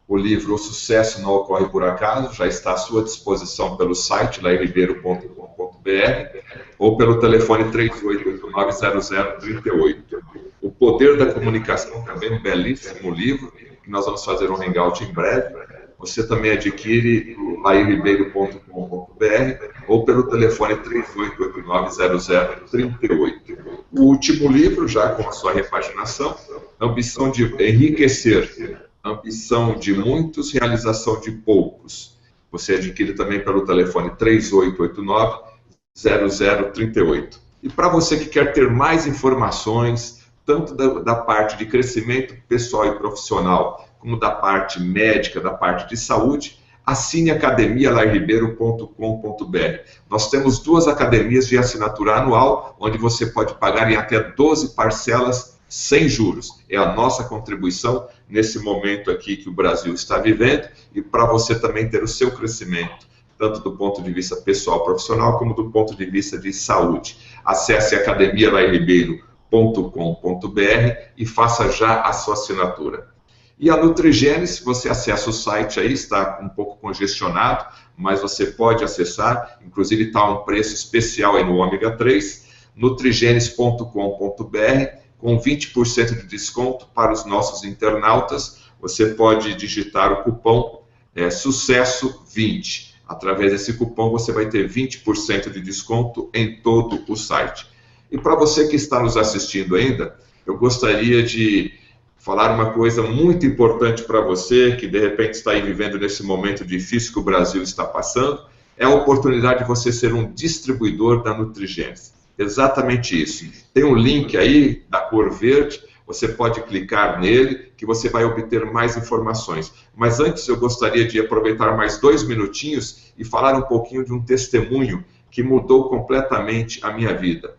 O livro O Sucesso Não Ocorre Por Acaso já está à sua disposição pelo site lairribeiro.com.br ou pelo telefone 3889-0038. O Poder da Comunicação, também um belíssimo livro, que nós vamos fazer um hangout em breve. Você também adquire no lairribeiro.com.br ou pelo telefone 3889-0038. O último livro, já com a sua repaginação, Ambição de Enriquecer, Ambição de Muitos, Realização de Poucos. Você adquire também pelo telefone 3889-0038. E para você que quer ter mais informações, tanto da parte de crescimento pessoal e profissional, como da parte médica, da parte de saúde, assine academialairribeiro.com.br. Nós temos 2 academias de assinatura anual, onde você pode pagar em até 12 parcelas sem juros. É a nossa contribuição nesse momento aqui que o Brasil está vivendo e para você também ter o seu crescimento, tanto do ponto de vista pessoal, profissional, como do ponto de vista de saúde. Acesse academialairribeiro.com.br e faça já a sua assinatura. E a Nutrigênese, você acessa o site aí, está um pouco congestionado, mas você pode acessar, inclusive está um preço especial aí no ômega 3, nutrigenes.com.br, com 20% de desconto para os nossos internautas. Você pode digitar o cupom SUCESSO20. Através desse cupom você vai ter 20% de desconto em todo o site. E para você que está nos assistindo ainda, eu gostaria de falar uma coisa muito importante para você, que de repente está aí vivendo nesse momento difícil que o Brasil está passando, é a oportunidade de você ser um distribuidor da Nutrigênese. Exatamente isso. Tem um link aí da cor verde, você pode clicar nele, que você vai obter mais informações. Mas antes eu gostaria de aproveitar mais 2 minutinhos e falar um pouquinho de um testemunho que mudou completamente a minha vida.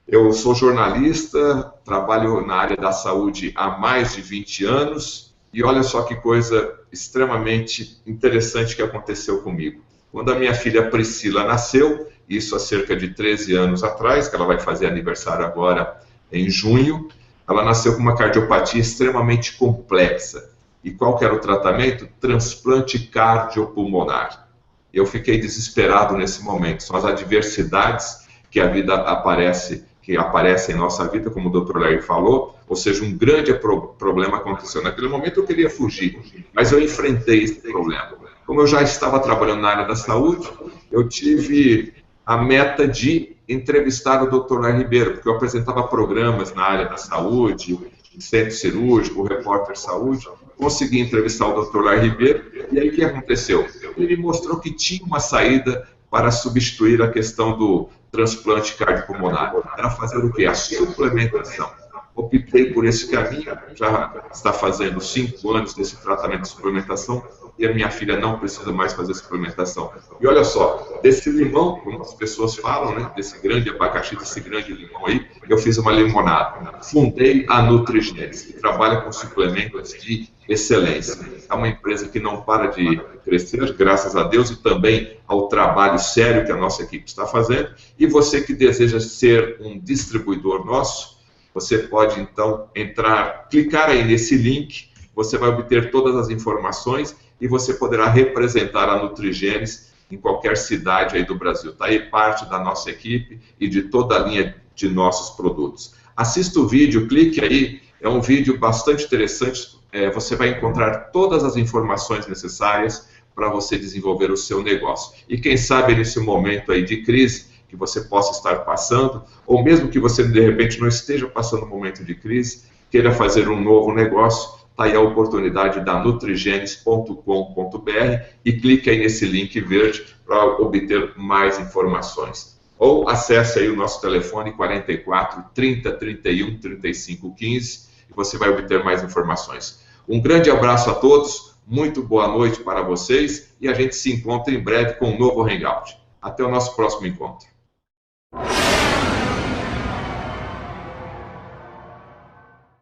Eu sou jornalista, trabalho na área da saúde há mais de 20 anos e olha só que coisa extremamente interessante que aconteceu comigo. Quando a minha filha Priscila nasceu, isso há cerca de 13 anos atrás, que ela vai fazer aniversário agora em junho, ela nasceu com uma cardiopatia extremamente complexa. E qual que era o tratamento? Transplante cardiopulmonar. Eu fiquei desesperado nesse momento. São as adversidades que a vida que aparecem em nossa vida, como o Dr. Larry falou, ou seja, um grande problema aconteceu. Naquele momento eu queria fugir, mas eu enfrentei esse problema. Como eu já estava trabalhando na área da saúde, eu tive a meta de entrevistar o Dr. Larry Ribeiro, porque eu apresentava programas na área da saúde, centro cirúrgico, repórter saúde. Consegui entrevistar o Dr. Larry Ribeiro, e aí o que aconteceu? Ele me mostrou que tinha uma saída para substituir a questão do transplante cardiopulmonar. Era fazer o quê? A suplementação. Optei por esse caminho, já está fazendo 5 anos desse tratamento de suplementação, e a minha filha não precisa mais fazer suplementação. E olha só, desse limão, como as pessoas falam, né, desse grande abacaxi, desse grande limão aí, eu fiz uma limonada. Fundei a Nutrigênese, que trabalha com suplementos de excelência. É uma empresa que não para de crescer, graças a Deus, e também ao trabalho sério que a nossa equipe está fazendo. E você que deseja ser um distribuidor nosso, você pode então clicar aí nesse link, você vai obter todas as informações e você poderá representar a Nutrigênese em qualquer cidade aí do Brasil. Está aí parte da nossa equipe e de toda a linha de nossos produtos. Assista o vídeo, clique aí, é um vídeo bastante interessante, você vai encontrar todas as informações necessárias para você desenvolver o seu negócio. E quem sabe nesse momento aí de crise que você possa estar passando, ou mesmo que você de repente não esteja passando um momento de crise, queira fazer um novo negócio, está aí a oportunidade da nutrigênese.com.br e clique aí nesse link verde para obter mais informações. Ou acesse aí o nosso telefone 44 30 31 35 15 e você vai obter mais informações. Um grande abraço a todos, muito boa noite para vocês e a gente se encontra em breve com um novo Hangout. Até o nosso próximo encontro.